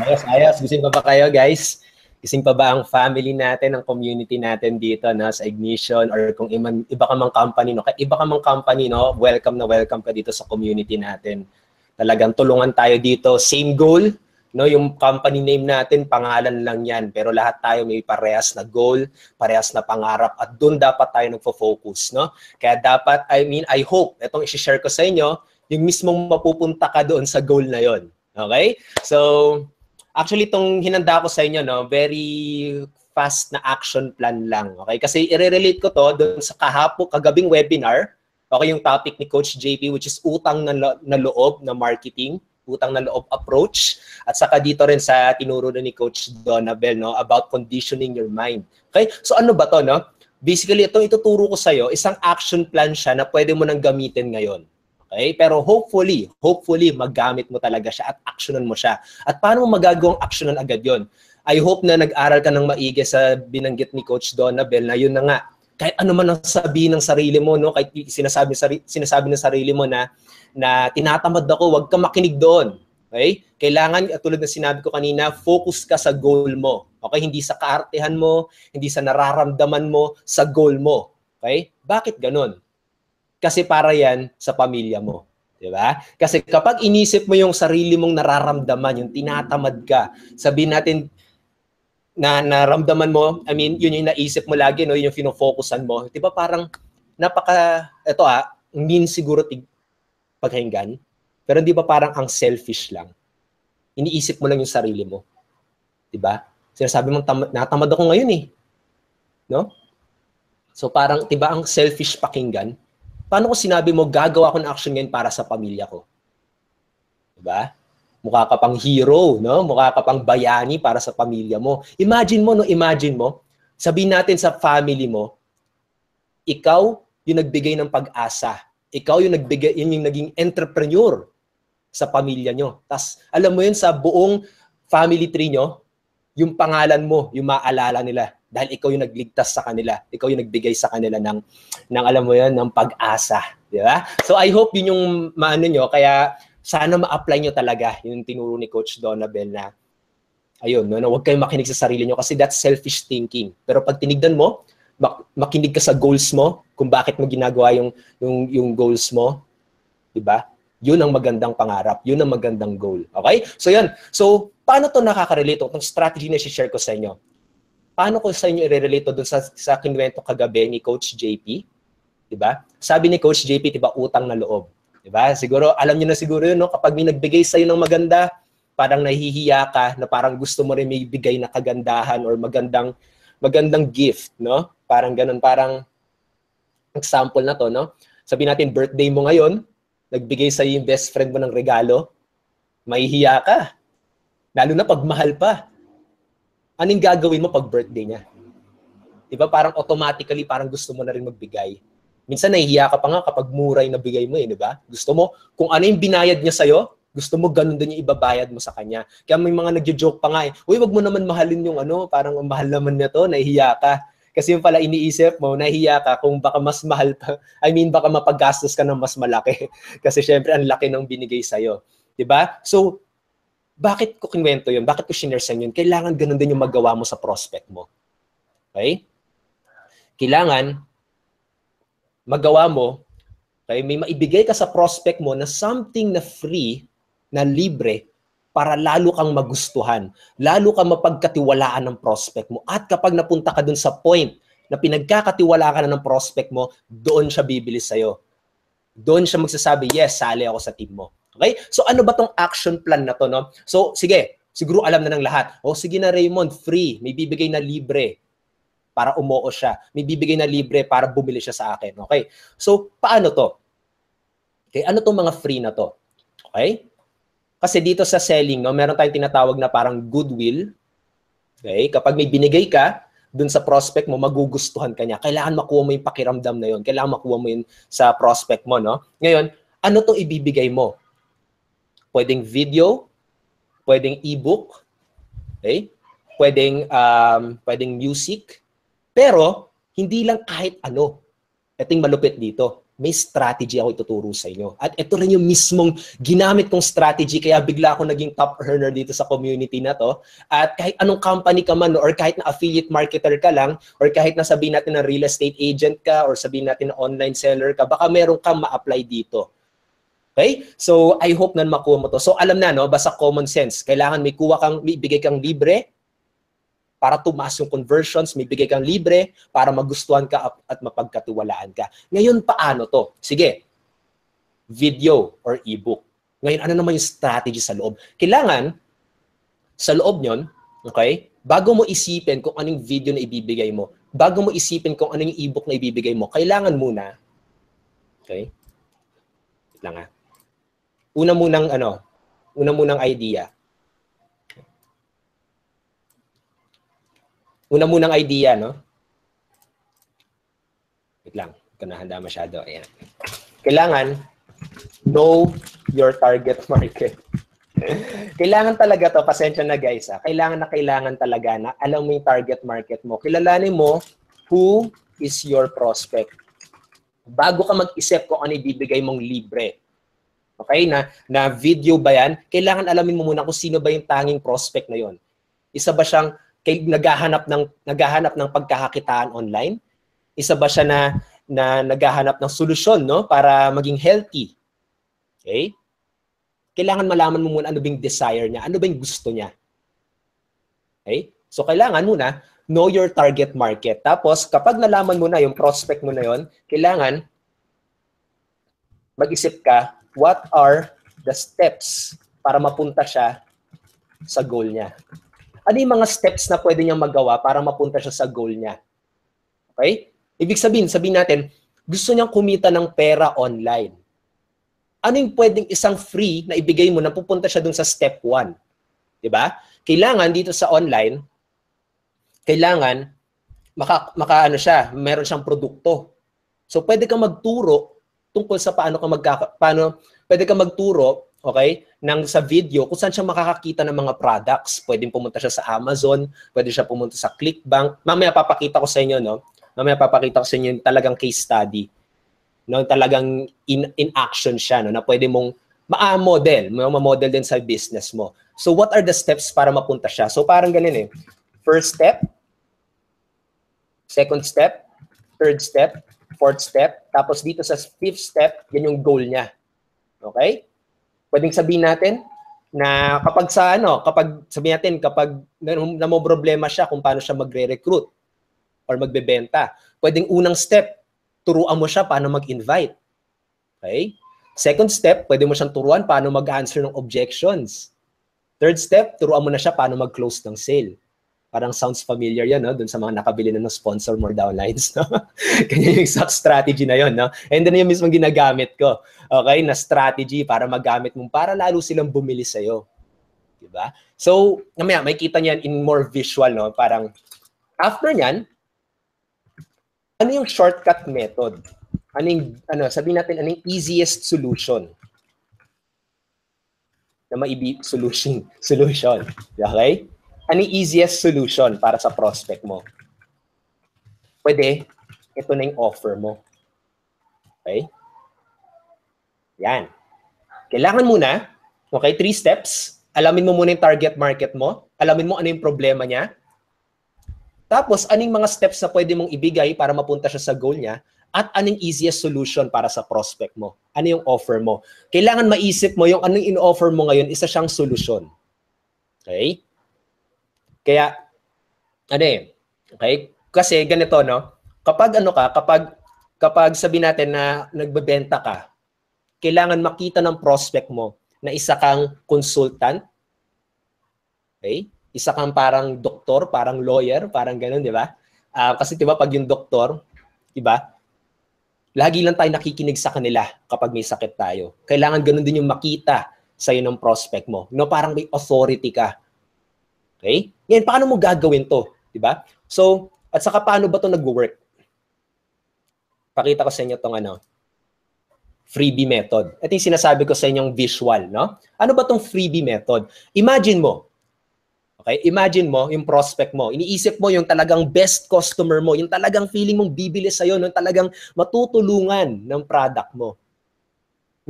Ayos. Gising pa ba kayo, guys? Gising pa ba ang family natin, ang community natin dito na sa Ignition, or kung iba ka mang company, no? Iba ka mang company, no? Welcome na welcome ka dito sa community natin. Talagang tulungan tayo dito. Same goal, no? Yung company name natin, pangalan lang yan. Pero lahat tayo may parehas na goal, parehas na pangarap, at doon dapat tayo nagfo-focus, no? Kaya dapat, I hope, itong i-share ko sa inyo, yung mismong mapupunta ka doon sa goal na yon. Okay? So, actually, itong hinanda ko sa inyo, no, very fast na action plan lang. Okay? Kasi i-relate ko to doon sa kagabing webinar. Okay, yung topic ni Coach JP, which is utang na loob na marketing, utang na loob approach. At saka dito rin sa tinuro na ni Coach Donabel, no, about conditioning your mind. Okay? So ano ba to, no? Basically, itong ituturo ko sa'yo, isang action plan siya na pwede mo nang gamitin ngayon. Okay? Pero hopefully, maggamit mo talaga siya at actionan mo siya. At paano mo magagawang actionan agad yon? I hope na nag-aral ka ng maigi sa binanggit ni Coach Donabel na yun na nga, kahit ano man ang sabihin ng sarili mo, no, kahit sinasabi ng sarili mo na tinatamad ako, wag ka makinig doon. Okay? Kailangan, tulad ng sinabi ko kanina, focus ka sa goal mo. Okay? Hindi sa kaartehan mo, hindi sa nararamdaman mo, sa goal mo. Okay? Bakit ganun? Kasi para yan sa pamilya mo. Diba? Kasi kapag inisip mo yung sarili mong nararamdaman, yung tinatamad ka, sabihin natin, na naramdaman mo, yun yung naisip mo lagi, no, yun yung fino-focusan mo. 'Di ba parang hindi siguro paghinggan, pero hindi ba parang ang selfish lang? Iniisip mo lang yung sarili mo. 'Di ba? Sinasabi mo natamad ako ngayon eh. No? So parang 'di ba ang selfish pakinggan? Paano ko sinabi mo gagawa ko ng action ngayon para sa pamilya ko? 'Di ba? Mukha ka pang hero, no? Mukha ka pang bayani para sa pamilya mo. Imagine mo, sabihin natin sa family mo, ikaw yung nagbigay ng pag-asa. Ikaw yung yung naging entrepreneur sa pamilya nyo. Tas alam mo yun, sa buong family tree nyo, yung pangalan mo, yung maalala nila. Dahil ikaw yung nagligtas sa kanila. Ikaw yung nagbigay sa kanila ng alam mo yun, ng pag-asa. Di ba? So I hope yun yung maano nyo. Kaya sana ma-apply nyo talaga yung tinuro ni Coach Donabel na ayun, no, huwag kayong makinig sa sarili nyo kasi that's selfish thinking. Pero pag tinignan mo, makinig ka sa goals mo, kung bakit mo ginagawa yung goals mo, di ba? Yun ang magandang pangarap, yun ang magandang goal. Okay? So yun. So, paano to nakaka-relate? Itong strategy na i-share ko sa inyo. Paano ko sa inyo i-relate doon sa kinuwento kagabi ni Coach JP? Di ba? Sabi ni Coach JP, di ba, utang na loob. Diba? Siguro, alam niyo na siguro yun, no? Kapag may nagbigay sa'yo ng maganda, parang nahihiya ka na parang gusto mo rin may bigay na kagandahan or magandang gift, no? Parang ganun, parang example na to, no? Sabihin natin, birthday mo ngayon, nagbigay sa'yo yung best friend mo ng regalo, mahihiya ka. Lalo na pag mahal pa. Anong gagawin mo pag birthday niya? Diba? Parang automatically, parang gusto mo na rin magbigay. Minsan nahihiya ka pa nga kapag muray na bigay mo di ba? Gusto mo, kung ano yung binayad niya sa'yo, gusto mo ganun din yung ibabayad mo sa kanya. Kaya may mga nagjo-joke pa nga uy, wag mo naman mahalin yung parang mahal naman niya to, nahihiya ka. Kasi yung pala iniisip mo, nahihiya ka kung baka mas mahal pa, baka mapaggastos ka ng mas malaki. Kasi syempre, ang laki ng binigay sa'yo. Di ba? So, bakit ko kinwento yun? Bakit ko shinare sa yun? Kailangan ganun din yung magawa mo sa prospect mo. Okay? Kailangan magawa mo, okay, may maibigay ka sa prospect mo na something na free, na libre, para lalo kang magustuhan, lalo kang mapagkatiwalaan ng prospect mo. At kapag napunta ka dun sa point na pinagkakatiwalaan ka na ng prospect mo, doon siya bibili sa'yo. Doon siya magsasabi, yes, sali ako sa team mo. Okay? So ano ba tong action plan na to, no? So sige, siguro alam na ng lahat. O sige na Raymond, free, may bibigay na libre. para umoo siya. May bibigay na libre para bumili siya sa akin. Okay? So, paano to? Okay, ano tong mga free na to? Okay? Kasi dito sa selling, no, meron tayong tinatawag na parang goodwill. Okay? Kapag may binigay ka dun sa prospect mo, magugustuhan ka niya. Kailangan makuha mo yung pakiramdam na yun. Kailangan makuha mo yun sa prospect mo, no? Ngayon, ano tong ibibigay mo? Pwedeng video, pwedeng ebook, okay? Pwedeng music, pero hindi lang kahit ano. Ito yung malupit dito. May strategy ako ituturo sa inyo. At ito rin yung mismong ginamit kong strategy kaya bigla ako naging top earner dito sa community na to. At kahit anong company ka man or kahit na affiliate marketer ka lang or kahit na sabihin natin na real estate agent ka or sabihin natin na online seller ka, baka meron kang ma-apply dito. Okay? So, I hope na makuha mo to. So, alam na, no? Basta common sense. Kailangan may bigay kang libre para tumaas yung conversions, may bigay kang libre para magustuhan ka at mapagkatiwalaan ka. Ngayon, paano to? Sige, video or ebook. Ngayon, ano naman yung strategy sa loob? Kailangan, sa loob nyon, okay, bago mo isipin kung anong video na ibibigay mo, bago mo isipin kung anong ebook na ibibigay mo, kailangan muna, okay, wait lang una munang idea. Una munang idea, no? Wait lang, hindi ko nahanda masyado. Ayan. Kailangan, know your target market. Kailangan talaga to, pasensya na guys. Kailangan talaga na alam mo yung target market mo. Kilalanin mo who is your prospect. Bago ka mag-isip kung ano ibibigay mong libre. Okay? Na video ba yan? Kailangan alamin mo muna kung sino ba yung tanging prospect na yon. Isa ba siyang naghahanap ng pagkakakitaan online? Isa ba siya na naghahanap ng solusyon, no, para maging healthy? Okay? Kailangan malaman mo muna ano bang desire niya, ano bang gusto niya. Okay? So kailangan muna know your target market. Tapos kapag nalaman mo na yung prospect mo na yon, kailangan mag-isip ka, what are the steps para mapunta siya sa goal niya? Ano yung mga steps na pwede niyang magawa para mapunta siya sa goal niya? Okay? Ibig sabihin natin, gusto niyang kumita ng pera online. Ano yung pwedeng isang free na ibigay mo na pupunta siya dun sa step 1? Diba? Kailangan dito sa online, kailangan meron siyang produkto. So pwede kang magturo tungkol sa pwede kang magturo, okay, sa video kung saan siya makakakita ng mga products. Pwedeng pumunta siya sa Amazon, pwede siya pumunta sa Clickbank. Mamaya papakita ko sa inyo, no? Mamaya papakita ko sa inyo yung talagang case study. No, talagang in action siya, no, na pwede mong ma-model din sa business mo. So what are the steps para mapunta siya? So parang ganun First step, second step, third step, fourth step, tapos dito sa fifth step, yan yung goal niya. Okay? Pwedeng sabihin natin na kapag problema siya kung paano siya magre-recruit or magbebenta, pwedeng unang step, turuan mo siya paano mag-invite. Okay? Second step, pwede mo siyang turuan paano mag-answer ng objections. Third step, turuan mo na siya paano mag-close ng sale. Parang sounds familiar yan, no? Dun sa mga nakabili na ng sponsor more downlines, no? Kanya yung exact strategy na yon, no? And then yung mismong ginagamit ko, okay, na strategy para magamit mo, para lalo silang bumili sa'yo. Diba? So, may kita niyan in more visual, no? Parang, after nyan, ano yung shortcut method? Sabihin natin, ano yung easiest solution? Solution. Okay? Ano yung easiest solution para sa prospect mo? Pwede, ito na yung offer mo. Okay? Yan. Kailangan muna, okay, 3 steps. Alamin mo muna yung target market mo. Alamin mo ano yung problema niya. Tapos, anong mga steps na pwede mong ibigay para mapunta siya sa goal niya? At anong easiest solution para sa prospect mo? Ano yung offer mo? Kailangan maisip mo yung anong in-offer mo ngayon, isa siyang solusyon. Okay? Kaya, okay? Kasi ganito, no? Kapag sabihin natin na nagbebenta ka, kailangan makita ng prospect mo na isa kang consultant, okay? Isa kang parang doktor, parang lawyer, parang ganun, di ba? Kasi 'di ba pag yung doktor, 'di ba? Lagi lang tayo nakikinig sa kanila kapag may sakit tayo. Kailangan ganun din yung makita sa'yo ng prospect mo. No, parang may authority ka. Okay? Ngayon, paano mo gagawin to? 'Di ba? So, at saka paano ba to nagwo-work? Pakita ko sa inyo tong freebie method. Ito yung sinasabi ko sa inyong visual, no? Ano ba tong freebie method? Imagine mo, okay? Imagine mo yung prospect mo. Iniisip mo yung talagang best customer mo, yung talagang feeling mong bibili sa'yo, yung talagang matutulungan ng product mo.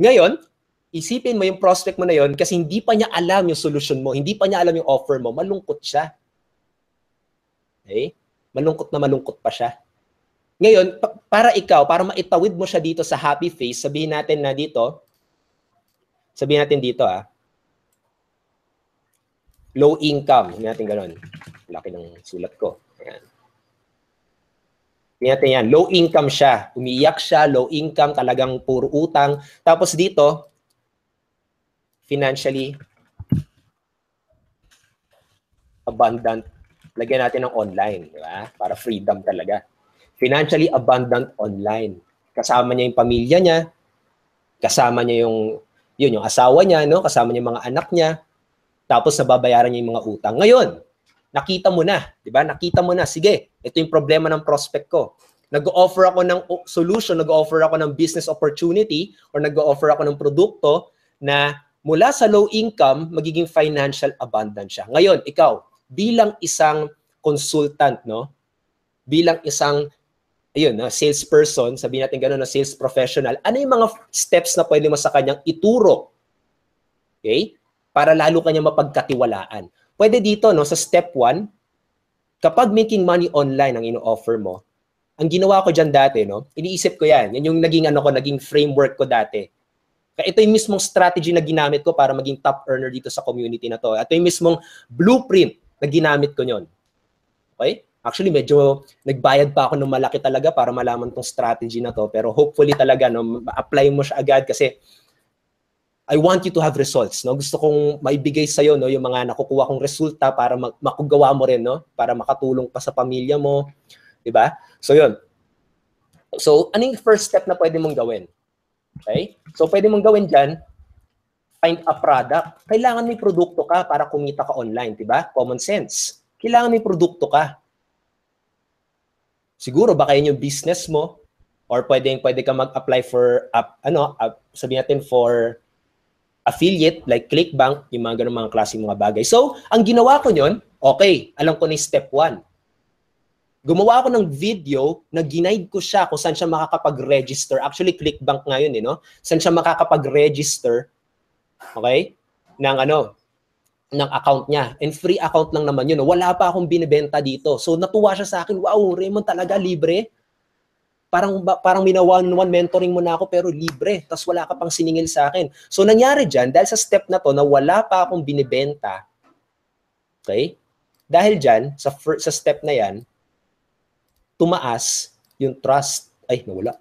Ngayon, isipin mo yung prospect mo na yon kasi hindi pa niya alam yung solution mo, hindi pa niya alam yung offer mo, malungkot siya. Okay? Malungkot na malungkot pa siya. Ngayon, para maitawid mo siya dito sa happy face, sabihin natin dito, low income. Sabihin natin gano'n. Laki ng sulat ko. Ayan. Sabihin natin yan. Low income siya. Umiiyak siya, low income, talagang puro utang. Tapos dito, financially abundant. Lagyan natin ng online. Di ba? Para freedom talaga. Financially abundant online. Kasama niya yung pamilya niya, kasama niya yung asawa niya, no? Kasama niya yung mga anak niya, tapos nababayaran niya yung mga utang. Ngayon, nakita mo na, di ba? Nakita mo na, sige, ito yung problema ng prospect ko. Nag-o-offer ako ng solution, nag-o-offer ako ng business opportunity, or nag-o-offer ako ng produkto na mula sa low income, magiging financial abundant siya. Ngayon, ikaw, bilang isang consultant, no? Bilang isang salesperson, sabihin natin gano'n na sales professional, ano yung mga steps na pwede mo sa kanyang ituro? Okay? Para lalo kanya mapagkatiwalaan. Pwede dito, no, sa step 1, kapag making money online ang ino-offer mo, ang ginawa ko dyan dati, no, iniisip ko yan. Yan yung naging framework ko dati. Kaya ito yung mismong strategy na ginamit ko para maging top earner dito sa community na to. Ito yung mismong blueprint na ginamit ko nyon. Okay? Actually, medyo nagbayad pa ako ng malaki talaga para malaman tong strategy na to. Pero hopefully talaga, no, apply mo siya agad kasi I want you to have results. No? Gusto kong maibigay sa'yo, no, yung mga nakukuha kong resulta para makugawa mo rin, no? Para makatulong pa sa pamilya mo. Diba? So, yun. So, ano yung first step na pwede mong gawin? Okay? So, pwede mong gawin dyan, find a product. Kailangan may produkto ka para kumita ka online. Diba? Common sense. Kailangan may produkto ka. Siguro baka yun yung business mo or pwede ka mag-apply for sabihin natin for affiliate like Clickbank, yung mga ganung mga klaseng mga bagay. So, ang ginawa ko yun, okay, alam ko na yung step 1. Gumawa ako ng video na ginaid ko siya kung saan siya makakapag-register. Actually, Clickbank ngayon, no? Saan siya makakapag-register, okay, ng account niya. And free account lang naman yun. Wala pa akong binibenta dito. So, natuwa siya sa akin, wow, Raymond, talaga libre. Parang one-on-one mentoring mo na ako, pero libre. Tapos wala ka pang siningil sa akin. So, nangyari dyan, dahil sa step na to, na wala pa akong binibenta, okay? Dahil dyan, sa step na yan, tumaas yung trust. Ay, nawala.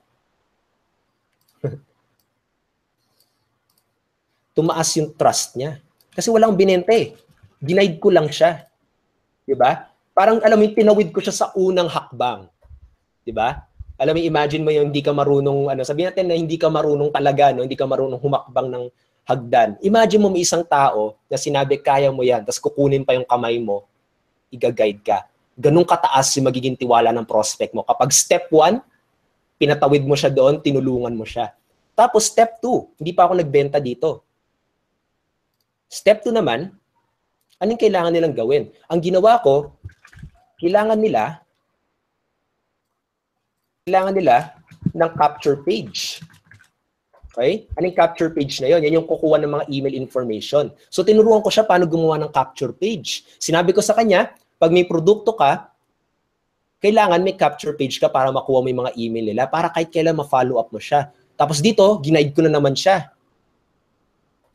Tumaas yung trust niya. Kasi walang binenta eh. Ginaid ko lang siya. Diba? Parang alam mo, tinawid ko siya sa unang hakbang. Diba? Alam mo, imagine mo yung hindi ka marunong, sabihin natin na hindi ka marunong talaga, no? Hindi ka marunong humakbang ng hagdan. Imagine mo may isang tao na sinabi, kaya mo yan, tapos kukunin pa yung kamay mo, i-guide ka. Ganun kataas yung magiging tiwala ng prospect mo. Kapag step 1, pinatawid mo siya doon, tinulungan mo siya. Tapos step 2, hindi pa ako nagbenta dito. Step 2 naman, anong kailangan nilang gawin? Ang ginawa ko, kailangan nila ng capture page. Okay? Anong capture page na yun? Yan yung kukuha ng mga email information. So, tinuruan ko siya paano gumawa ng capture page. Sinabi ko sa kanya, pag may produkto ka, kailangan may capture page ka para makuha mo yung mga email nila para kahit kailan ma-follow up mo siya. Tapos dito, ginaid ko na naman siya.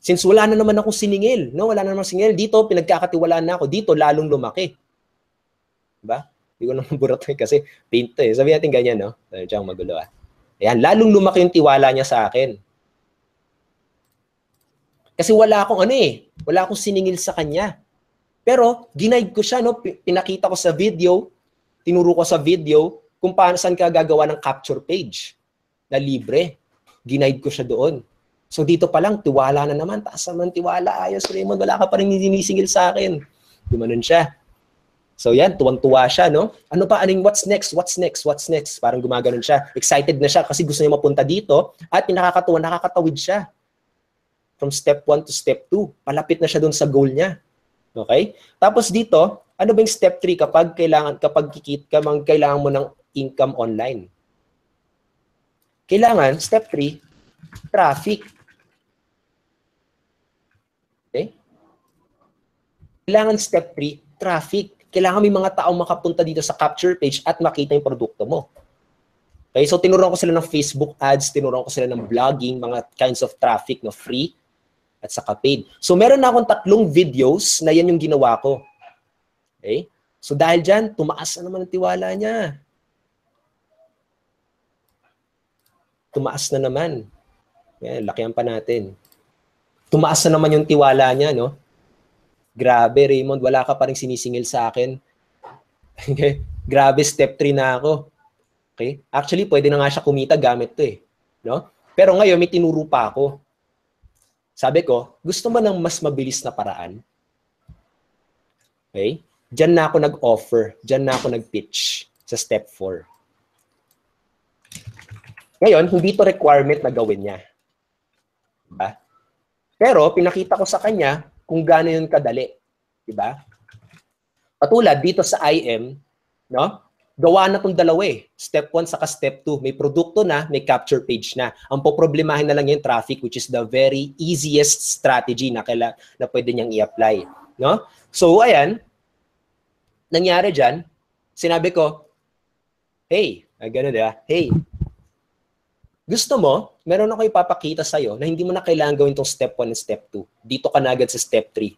Since wala na naman akong siningil, no? Wala na naman siningil. Dito, pinagkakatiwalaan na ako. Dito, lalong lumaki. Diba? Hindi ko naman buratoy kasi paint to eh. Sabi natin ganyan, no? Diyan magulo ah. Ayan, lalong lumaki yung tiwala niya sa akin. Kasi wala akong siningil sa kanya. Pero, ginaid ko siya, no? Pinakita ko sa video tinuro ko sa video kung paano saan ka gagawa ng capture page na libre. Ginaid ko siya doon. So dito pa lang, tiwala na naman. Taas naman tiwala. Ayos, Raymond, wala ka pa rin sinisingil sa akin. Gumanon siya. So yan, tuwang-tuwa siya, no? Ano pa, aning what's next? What's next? What's next? Parang gumaganon siya. Excited na siya kasi gusto niya mapunta dito. At yung nakakatuwa, nakakatawid siya. From step 1 to step 2. Palapit na siya doon sa goal niya. Okay? Tapos dito, ano ba yung step 3 kapag kailangan mo ng income online? Kailangan, step 3, traffic. Okay? Kailangan step 3, traffic. Kailangan may mga taong makapunta dito sa capture page at makita yung produkto mo. Okay? So, tinuruan ko sila ng Facebook ads, tinuruan ko sila ng vlogging, mga kinds of traffic na free at saka paid. So, meron na akong 3 videos na yan yung ginawa ko. Okay? So, dahil dyan, tumaas na naman ang tiwala niya. Tumaas na naman. Yan, lakihan pa natin. Tumaas na naman yung tiwala niya, no? Grabe, Raymond, wala ka pa rin sinisingil sa akin. Okay? Grabe, step 3 na ako. Okay? Actually, pwede na nga siya kumita gamit to eh. No? Pero ngayon, may tinuro pa ako. Sabi ko, gusto mo ng mas mabilis na paraan? Okay? Diyan na ako nag-offer. Diyan na ako nag-pitch sa step 4. Ngayon, hindi to requirement na gawin niya. Diba? Pero, pinakita ko sa kanya kung gaano yun kadali. Diba? Patulad, dito sa IM, no? Gawa na itong dalawa eh. Step 1 saka step 2. May produkto na, may capture page na. Ang poproblemahin na lang yung traffic, which is the very easiest strategy na pwede niyang i-apply. No? So, ayan. Nangyari dyan, sinabi ko, hey, gano'n diba? Hey, gusto mo, meron ako ipapakita sa'yo na hindi mo na kailangan gawin itong step 1 and step 2. Dito ka na agad sa step 3.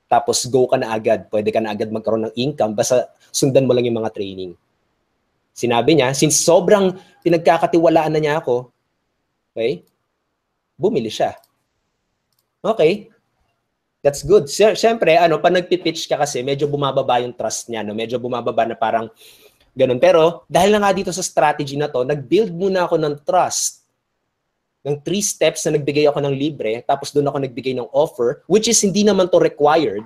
Tapos go ka na agad. Pwede ka na agad magkaroon ng income basta sundan mo lang yung mga training. Sinabi niya, since sobrang pinagkakatiwalaan na niya ako, okay, bumili siya. Okay, that's good. Siyempre, pag nagpipitch ka kasi, medyo bumababa yung trust niya. No? Medyo bumababa na parang ganun. Pero dahil na nga dito sa strategy na to, nag-build muna ako ng trust. Ng 3 steps na nagbigay ako ng libre, tapos doon ako nagbigay ng offer, which is hindi naman to required.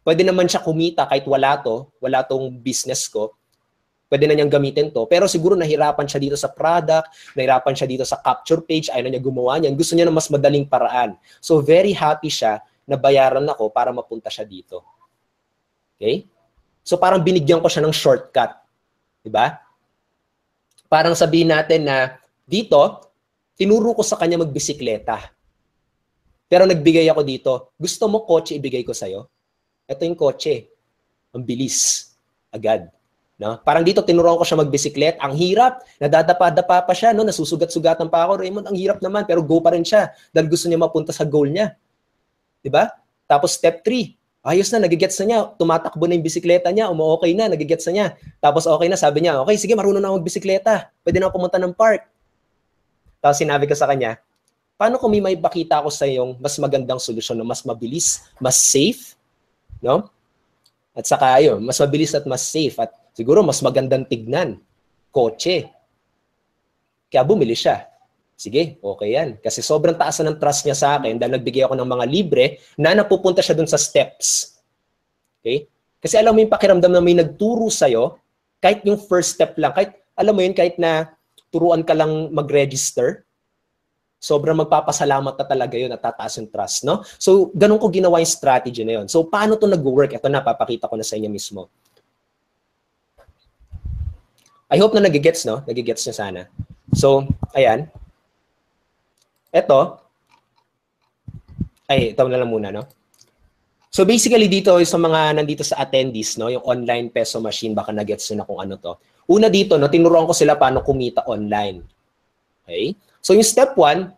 Pwede naman siya kumita kahit wala tong business ko. Pwede na niyang gamitin to. Pero siguro nahirapan siya dito sa product, nahirapan siya dito sa capture page, ayaw na niya gumawa niyan. Gusto niya ng mas madaling paraan. So very happy siya na bayaran ako para mapunta siya dito. Okay? So parang binigyan ko siya ng shortcut. Diba? Parang sabihin natin na dito, tinuro ko sa kanya magbisikleta. Pero nagbigay ako dito. Gusto mo kotse ibigay ko sa'yo? Ito yung kotse. Ang bilis. Agad. No? Parang dito, tinuruan ko siya magbisikleta. Ang hirap. Nadadapa-dapa pa siya. No? Nasusugat-sugatan pa ako. Raymond, ang hirap naman. Pero go pa rin siya. Dahil gusto niya mapunta sa goal niya. Diba? Tapos step 3. Ayos na, nagigets na niya. Tumatakbo na yung bisikleta niya. Okay na, nagigets na niya. Tapos okay na, sabi niya, okay, sige, marunong na ako magbisikleta. Pwede na ako pumunta ng park. Tapos sinabi ko sa kanya, paano kung may maipakita ako sa iyong mas magandang solusyon na mas mabilis, mas safe, no? At saka ayun, mas mabilis at mas safe at siguro mas magandang tignan, kotse. Kaya bumili siya. Sige, okay yan. Kasi sobrang taas na ng trust niya sa akin dahil nagbigay ako ng mga libre na napupunta siya dun sa steps. Okay? Kasi alam mo yung pakiramdam na may nagturo sa'yo, kahit yung first step lang, kahit alam mo yun, kahit na turuan ka lang mag-register, sobrang magpapasalamat na talaga yun at tataas yung trust, no? So, ganun ko ginawa yung strategy na yun. So, paano to nag-work? Ito na, papakita ko na sa inyo mismo. I hope na nagigets, no? Nagigets niya sana. So, ayan. Ito na lang muna, no? So, basically dito, sa mga nandito sa attendees, no? Yung online peso machine, baka nagets nyo na kung ano to. Una dito, no, tinuruan ko sila paano kumita online. Okay? So, yung step 1,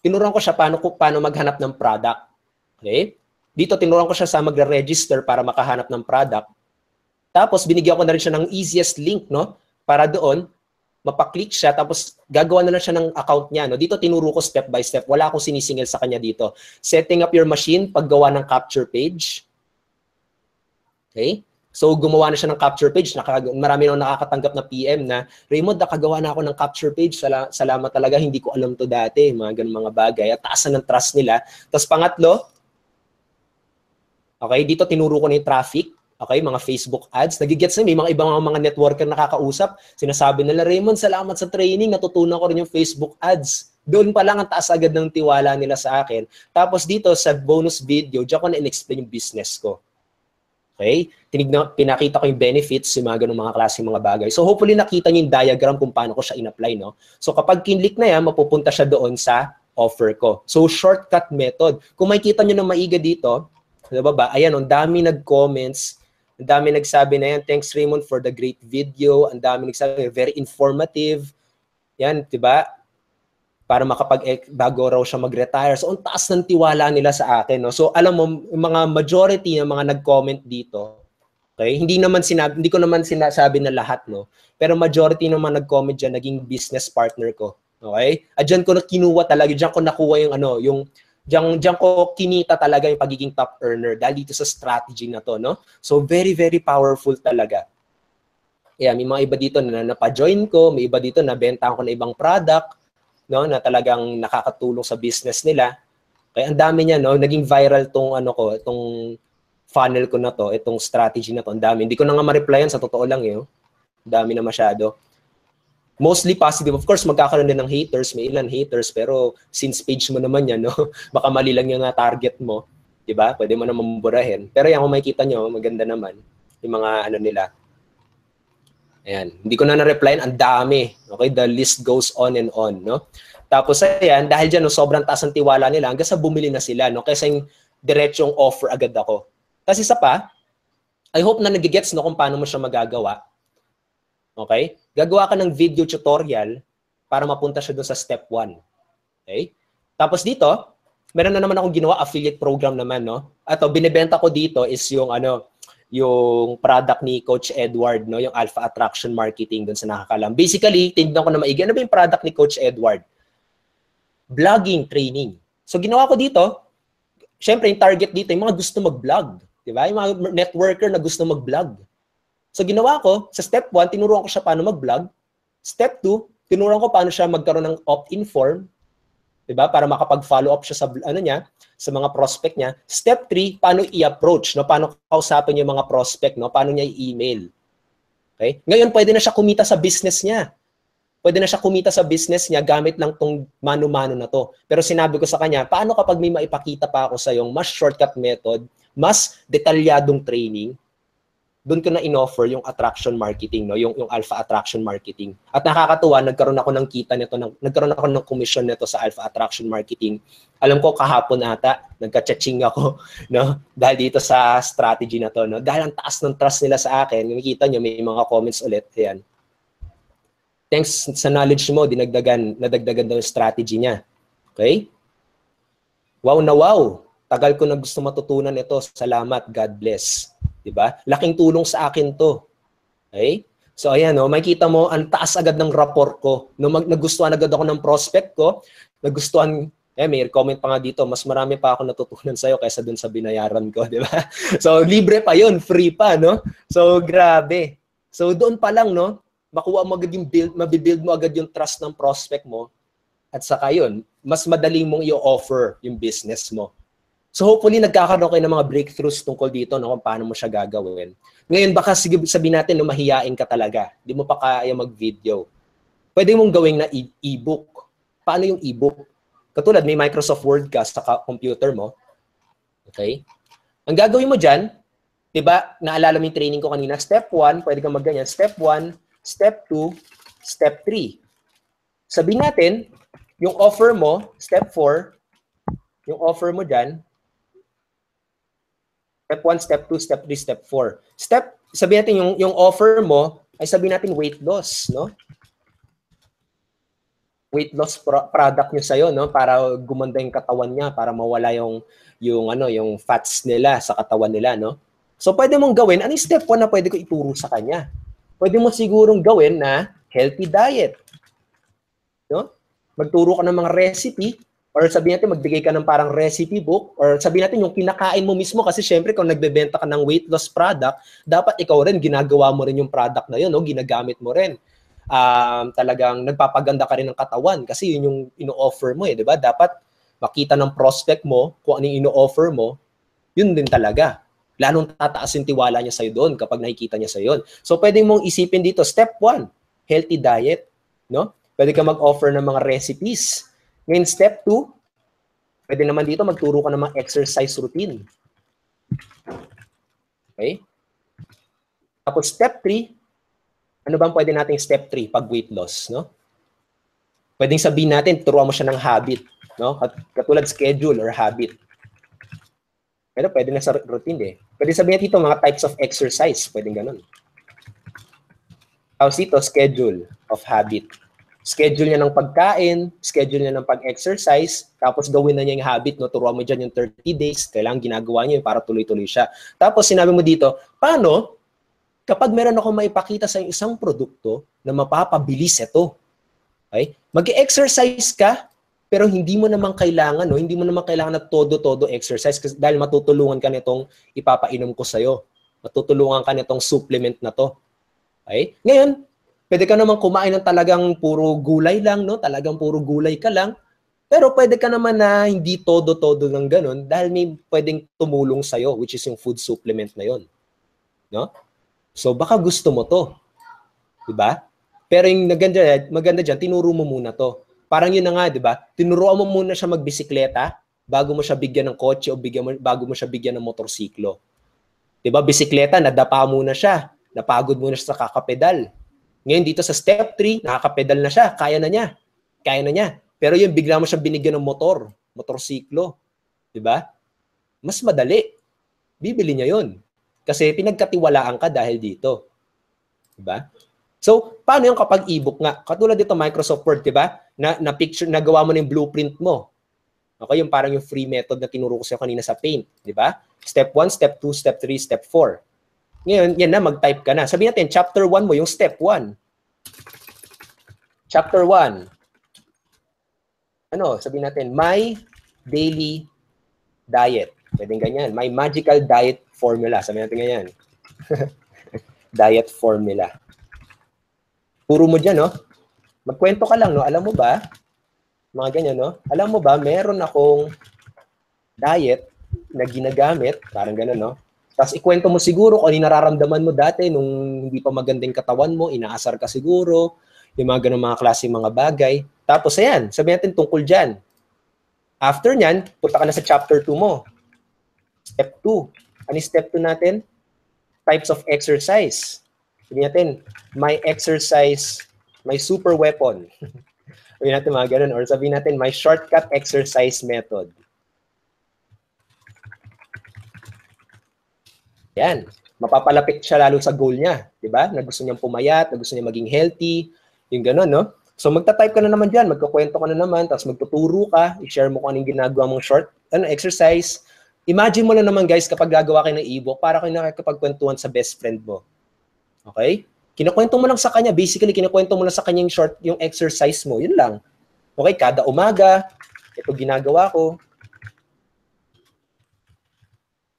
tinuruan ko siya paano maghanap ng product. Okay? Dito, tinuruan ko siya sa magre-register para makahanap ng product. Tapos, binigyan ko na rin siya ng easiest link, no? Para doon, mapaklik siya, tapos gagawa na lang siya ng account niya. No? Dito, tinuro ko step by step. Wala akong sinisingil sa kanya dito. Setting up your machine, paggawa ng capture page. Okay? So, gumawa na siya ng capture page. Marami nang nakakatanggap na PM na, Raymond, nakagawa na ako ng capture page. Salamat talaga, hindi ko alam to dati. Mga ganun mga bagay. At taasan ng trust nila. Tapos pangatlo, okay, dito tinuro ko na yung traffic. Okay, mga Facebook ads. Nagigets na, may mga ibang mga networker nakakausap. Sinasabi nila, Raymond, salamat sa training. Natutunan ko rin yung Facebook ads. Doon pa lang ang taas agad ng tiwala nila sa akin. Tapos dito sa bonus video, diyan ko na in-explain yung business ko. Okay? Pinakita ko yung benefits, yung mga ganung mga klaseng mga bagay. So hopefully nakita niyo yung diagram kung paano ko siya in-apply, no? So kapag kinlik na yan, mapupunta siya doon sa offer ko. So shortcut method. Kung makikita niyo na maiga dito, sa baba, ayan, ang dami nag-comments, ang dami nagsabi na yan, thanks Raymond for the great video, ang dami nagsabi, very informative. Yan, 'di ba? Para bago raw siya mag-retire. So, ang taas ng tiwala nila sa akin. No? So, alam mo, yung mga majority ng mga nag-comment dito, okay, hindi ko naman sinasabi na lahat, no? Pero majority ng mga nag-comment dyan, naging business partner ko. Okay? At dyan ko na kinuha talaga, dyan ko nakuha yung dyan ko kinita talaga yung pagiging top earner dahil dito sa strategy na to, no? So, very, very powerful talaga. Yeah, may mga iba dito na napa-join ko, may iba dito na benta ko na ibang product, no, na talagang nakakatulong sa business nila. Kaya ang dami niya, no, naging viral tong itong funnel ko na to, itong strategy na to, ang dami. Hindi ko na nga ma-replyan sa totoo lang, Ang dami na masyado. Mostly positive. Of course, magkakaroon din ng haters, may ilan haters, pero since page mo naman yan, no, baka mali lang yung target mo, 'di ba? Pwede mo na mamburahin. Pero yan, kung makikita nyo, maganda naman yung mga nila. Ayan, hindi ko na na-replyan, ang dami. Okay, the list goes on and on, no? Tapos ayan, dahil diyan no, sobrang taas ng tiwala nila hanggang sa bumili na sila, no? Kaysa yung diretsong offer agad ako. Kasi isa pa, I hope na nagigets no kung paano mo siya magagawa. Okay? Gagawa ka ng video tutorial para mapunta siya doon sa step 1. Okay? Tapos dito, meron na naman akong ginawa affiliate program naman, no? At binebenta ko dito is yung yung product ni Coach Edward, no, yung Alpha Attraction Marketing doon sa nakakalam. Basically, tingnan ko na maigi. Ano ba yung product ni Coach Edward? Blogging training. So, ginawa ko dito, syempre, yung target dito, yung mga gusto mag-vlog. Di ba? Yung mga networker na gusto mag-vlog. So, ginawa ko, sa step 1, tinuruan ko siya paano mag-vlog. Step 2, tinuruan ko paano siya magkaroon ng opt-in form. Diba? Para makapag-follow up siya sa sa mga prospect niya. Step 3, paano i-approach, no? Paano kausapin yung mga prospect, no? Paano niya i-email. Okay? Ngayon pwede na siya kumita sa business niya. Pwede na siya kumita sa business niya gamit lang tong mano-mano na to. Pero sinabi ko sa kanya, paano kapag may maipakita pa ako sa yung mas shortcut method, mas detalyadong training, doon ko na in-offer yung attraction marketing, no, yung Alpha Attraction Marketing. At nakakatuwa, nagkaroon ako ng kita nito, nagkaroon ako ng commission nito sa Alpha Attraction Marketing. Alam ko kahapon ata, nagka-chaching ako, no, dahil dito sa strategy na to, no. Dahil ang taas ng trust nila sa akin, nakikita niyo may mga comments ulit, ayan. Thanks sa knowledge mo, nadagdagan daw yung strategy niya. Okay? Wow na wow. Tagal ko na gusto matutunan ito. Salamat. God bless. Diba? Laking tulong sa akin to. Okay? So ayan, no, makikita mo, ang taas agad ng rapport ko. No, nagustuhan agad ako ng prospect ko. Nagustuhan, may comment pa nga dito, mas marami pa ako natutunan sa'yo kaysa dun sa binayaran ko, di ba? So libre pa yun, free pa, no? So grabe. So doon pa lang, no, makuha mo agad yung mabibuild mo agad yung trust ng prospect mo. At saka yun, mas madali mong i-offer yung business mo. So hopefully nagkakaroon kayo ng mga breakthroughs tungkol dito, no, kung paano mo siya gagawin. Ngayon baka sabihin natin na mahiyain ka talaga. Hindi mo pa kaya mag-video. Pwede mong gawing na e-book. Paano yung e-book? Katulad may Microsoft Word ka sa computer mo. Okay? Ang gagawin mo dyan, di ba, naalala mo yung training ko kanina, step 1, pwede kang magganyan. Step 1, step 2, step 3. Sabihin natin, yung offer mo, step 4, yung offer mo dyan, step 1, step 2, step 3, step 4. Sabihin natin yung offer mo ay sabihin natin weight loss, no? Weight loss product niyo sa'yo, no? Para gumanda yung katawan niya, para mawala yung fats nila sa katawan nila, no? So pwede mong gawin, ano yung step 1 na pwede ko ituro sa kanya? Pwede mo sigurong gawin na healthy diet. No? Magturo ka ng mga recipe Or sabihin natin, magbigay ka ng parang recipe book, or sabihin natin yung kinakain mo mismo, kasi syempre kung nagbebenta ka ng weight loss product, dapat ikaw rin, ginagawa mo rin yung product na yun, no? Ginagamit mo rin. Talagang nagpapaganda ka rin ng katawan kasi yun yung ino-offer mo, di ba? Dapat makita ng prospect mo kung ano yung ino-offer mo, yun din talaga. Lalong tataas yung tiwala niya sa'yo doon kapag nakikita niya sa'yo yun. So, pwede mong isipin dito, step 1, healthy diet, no? Pwede ka mag-offer ng mga recipes. Ngayon, step 2, pwede naman dito magturo ka ng mga exercise routine. Okay? Tapos step 3, ano bang pwede nating step 3 pag weight loss, no? Pwedeng sabihin natin, turuan mo siya ng habit, no? Katulad schedule or habit. Pero pwede na sa routine eh. Pwede sabihin natin ito, mga types of exercise, pwedeng ganun. Tapos dito, schedule of habit. Schedule niya ng pagkain, schedule niya ng pag-exercise, tapos gawin na niya yung habit, no? Turuan mo dyan yung 30 days, kailangan ginagawa niya yun para tuloy-tuloy siya. Tapos sinabi mo dito, paano kapag meron akong maipakita sa isang produkto na mapapabilis ito? Okay? Mag-exercise ka, pero hindi mo naman kailangan, no? Hindi mo naman kailangan na todo-todo exercise kasi dahil matutulungan ka nitong ipapainom ko sa'yo. Matutulungan ka nitong supplement na to. Okay? Ngayon, pwede ka naman kumain ng talagang puro gulay lang, no? Talagang puro gulay ka lang. Pero pwede ka naman na hindi todo-todo ng ganun dahil may pwedeng tumulong sa'yo, which is yung food supplement na yon, no? So, baka gusto mo to. Diba? Pero yung maganda dyan, tinuro mo muna to. Parang yun na nga, diba? Tinuruan mo muna siya magbisikleta bago mo siya bigyan ng kotse o bago mo siya bigyan ng motorsiklo. Diba? Bisikleta, nadapa muna siya. Napagod muna siya sa kakapedal. Ngayon dito sa step 3, nakakapedal na siya, kaya na niya. Kaya na niya. Pero yung bigla mo siyang binigyan ng motorsiklo, 'di ba? Mas madali. Bibili niya 'yon. Kasi pinagkatiwalaan ka dahil dito. 'Di ba? So, paano yung kapag e-book nga? Katulad dito Microsoft Word, 'di ba? Na picture, nagawa mo na yung blueprint mo. Okay, yung parang yung free method na tinuro ko sa kanina sa Paint, 'di ba? Step 1, step 2, step 3, step 4. Ngayon, yan na, mag-type ka na. Sabihin natin, chapter 1 mo, yung step 1. Chapter 1. Ano, sabihin natin, my daily diet. Pwedeng ganyan. My magical diet formula. Sabihin natin ganyan. Diet formula. Puro mo dyan, no? Magkwento ka lang, no? Alam mo ba, mga ganyan, no? Alam mo ba, meron akong diet na ginagamit, parang ganun, no? Tapos ikwento mo siguro kung ano yung nararamdaman mo dati nung hindi pa magandang katawan mo, inaasar ka siguro, yung mga ganun mga klase mga bagay. Tapos ayan, sabihin natin tungkol dyan. After nyan, punta ka na sa chapter 2 mo. Step 2. Ano yung step 2 natin? Types of exercise. Sabihin natin, my exercise, my super weapon. Sabihin natin mga ganun. Or sabihin natin, my shortcut exercise method. Yan. Mapapalapit siya lalo sa goal niya. Diba? Na gusto niyang pumayat, na gusto niya maging healthy. Yung gano'n, no? So, magta-type ka na naman dyan. Magkukwento ka na naman. Tapos magtuturo ka. I-share mo kung anong ginagawa mong exercise. Imagine mo na naman, guys, kapag gagawa kayo ng e-book, para kayo nakakapagkwentuhan sa best friend mo. Okay? Kinakwento mo lang sa kanya. Basically, kinakwento mo lang sa kanya yung exercise mo. Yun lang. Okay? Kada umaga, ito ginagawa ko.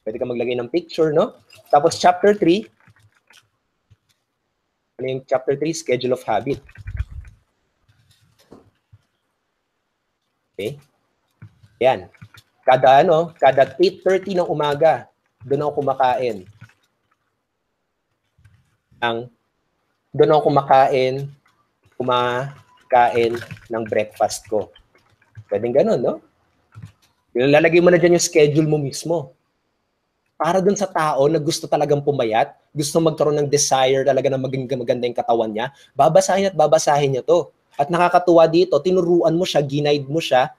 Pwede ka maglagay ng picture, no? Tapos chapter 3. Ano yung chapter 3? Schedule of habit. Okay? Yan. Kada 8:30 ng umaga, doon ako kumakain. Doon ako kumakain ng breakfast ko. Pwedeng ganun, no? Lalagay mo na dyan yung schedule mo mismo. Para dun sa tao na gusto talagang pumayat, gusto magkaroon ng desire talaga na maging maganda yung katawan niya, babasahin at babasahin niya to. At nakakatuwa dito, tinuruan mo siya, ginaid mo siya,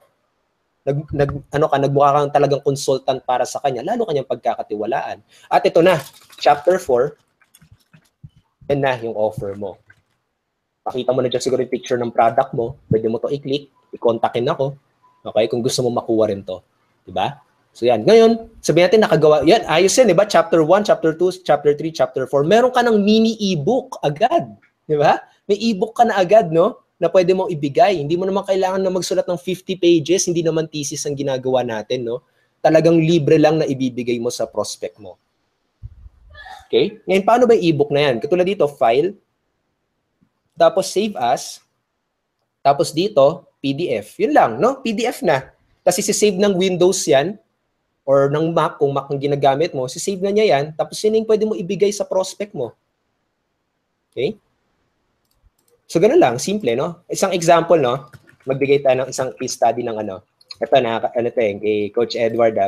nagmukha kang talagang consultant para sa kanya, lalo kanyang pagkakatiwalaan. At ito na, chapter 4, yan na yung offer mo. Pakita mo na dyan siguro yung picture ng product mo, pwede mo to i-click, i-contactin ako, okay, kung gusto mo makuha rin to. Diba? So yan. Ngayon, sabihin natin nakagawa. Yan, ayos yan, di ba? Chapter 1, Chapter 2, Chapter 3, Chapter 4. Meron ka ng mini e-book agad. Di ba? May e-book ka na agad, no? na pwede mong ibigay. Hindi mo naman kailangan na magsulat ng 50 pages, hindi naman thesis ang ginagawa natin, no? Talagang libre lang na ibibigay mo sa prospect mo. Okay? Ngayon, paano ba yung ebook na yan? Katulad dito, file, tapos save as, tapos dito, PDF. Yun lang, no? PDF na. Kasi si-save ng Windows yan, or ng Mac, kung Mac ang ginagamit mo, si-save na niya yan, tapos yun yung pwede mo ibigay sa prospect mo. Okay? So, ganun lang, simple, no? Isang example, no? Magbigay tayo ng isang case study ng ano. Ito na, ano to kay Coach Edward,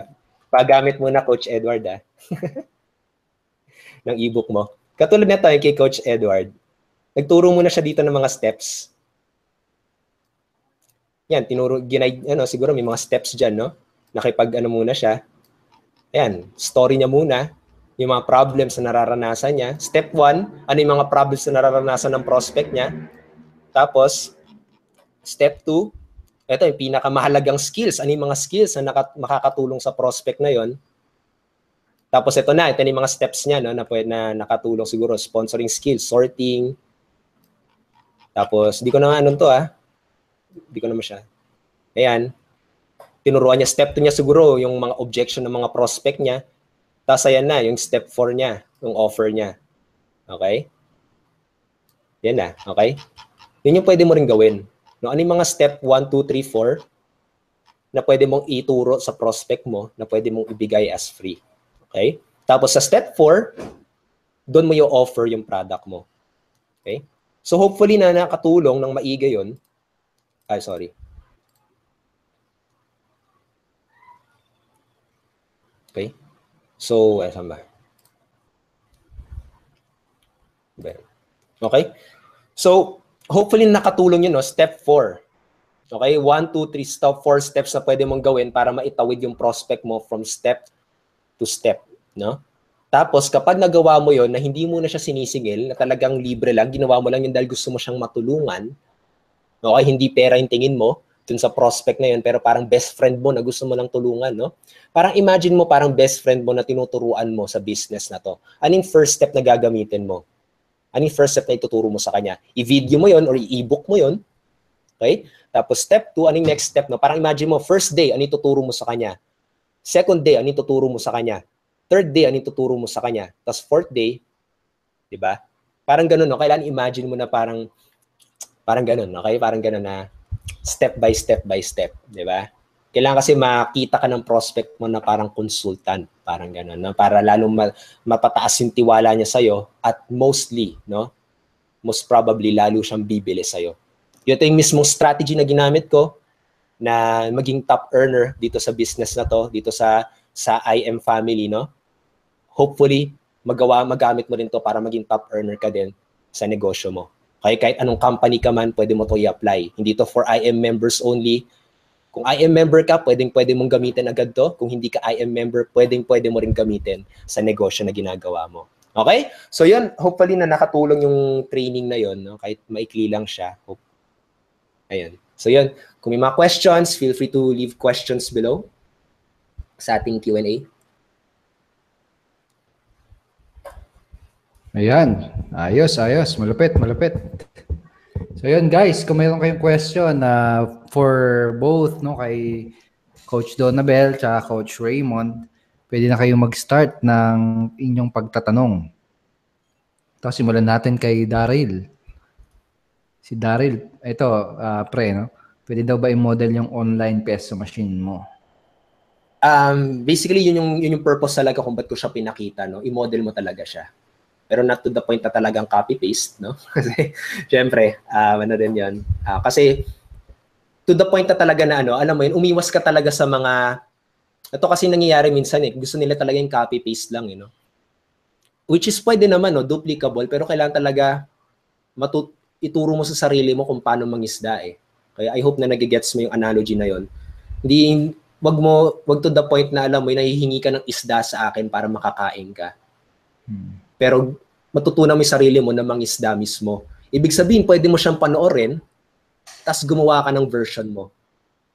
Pagamit muna, Coach Edward, ng ebook mo. Katulad nito kay Coach Edward. Nagturo muna siya dito ng mga steps. Yan, siguro may mga steps dyan, no? Nakipag-ano muna siya. Ayan, story niya muna. Yung mga problems na nararanasan niya. Step 1, ano yung mga problems na nararanasan ng prospect niya. Tapos, step 2, ito yung pinakamahalagang skills. Ano yung mga skills na makakatulong sa prospect na yon. Tapos ito yung mga steps niya, no, na nakatulong siguro. Sponsoring skills, sorting. Tapos, di ko na ano to, Di ko na siya. Ayan. Tinuruan niya. Step 2 niya siguro, yung mga objection ng mga prospect niya. Tapos ayan na, yung step 4 niya, yung offer niya. Okay? Yan na, okay? Yun yung pwede mo rin gawin. No, ano yung mga step 1, 2, 3, 4 na pwede mong ituro sa prospect mo na pwede mong ibigay as free. Okay? Tapos sa step 4, doon mo yung offer yung product mo. Okay? So hopefully na nakatulong ng maiga yun. Ay, sorry. Okay? So, saan ba? Okay? So, hopefully nakatulong yun, no? Step 4. Okay? 1, 2, 3, step 4 steps na pwede mong gawin para maitawid yung prospect mo from step to step, no? Tapos, kapag nagawa mo yon na hindi mo na siya sinisingil, na talagang libre lang, ginawa mo lang yun dahil gusto mo siyang matulungan, okay? Hindi pera yung tingin mo dun sa prospect na yun, pero parang best friend mo na gusto mo lang tulungan, no? Parang imagine mo parang best friend mo na tinuturuan mo sa business na to. Anong first step na gagamitin mo? Anong first step na ituturo mo sa kanya? I-video mo yon or i-ebook mo yon. Okay? Tapos step 2, anong next step? No? Parang imagine mo, first day, anong ituturo mo sa kanya? Second day, anong ituturo mo sa kanya? Third day, anong ituturo mo sa kanya? Tapos fourth day, di ba? Parang ganun, no? Kailangan imagine mo na parang ganun, okay? Parang ganun na step by step, di ba? Kailangan kasi makita ka ng prospect mo na parang consultant, parang gano'n, no? Para lalong mapataas yung tiwala niya sa'yo at mostly, no? Most probably, lalo siyang bibili sa'yo. Ito yung mismong strategy na ginamit ko na maging top earner dito sa business na to, dito sa IM family, no? Hopefully, magamit mo rin to para maging top earner ka din sa negosyo mo. Kaya kahit anong company ka man, pwede mo to i-apply. Hindi to for IM members only. Kung IM member ka, pwede mong gamitin agad to. Kung hindi ka IM member, pwede mo rin gamitin sa negosyo na ginagawa mo. Okay? So yun, hopefully na nakatulong yung training na yun, no? Kahit maikli lang siya. Ayan. So yun, kung may mga questions, feel free to leave questions below sa ating Q&A. Ayan. Ayos. Malupit. So yun guys, kung mayroon kayong question for both, no, kay Coach Donabel at Coach Raymond, pwede na kayong mag-start ng inyong pagtatanong. Ito, simulan natin kay Daryl. Si Daryl, ito, pre, no? Pwede daw ba i-model yung online peso machine mo? Basically, yun yung purpose talaga kung ba't ko siya pinakita, no? I-model mo talaga siya. Pero not to the point na talagang copy-paste, no? Kasi, syempre, ano din yun. Kasi, to the point na talaga na, alam mo yun, umiwas ka talaga sa mga, ito kasi nangyayari minsan, gusto nila talaga yung copy-paste lang, no? Which is pwede naman, no? Duplicable, pero kailangan talaga ituro mo sa sarili mo kung paano mangisda, Kaya I hope na nagigets mo yung analogy na yun. Hindi, wag to the point na, alam mo, nahihingi ka ng isda sa akin para makakain ka. Pero matutunan mo yung sarili mo na mangisda mismo. Ibig sabihin, pwede mo siyang panoorin, tapos gumawa ka ng version mo.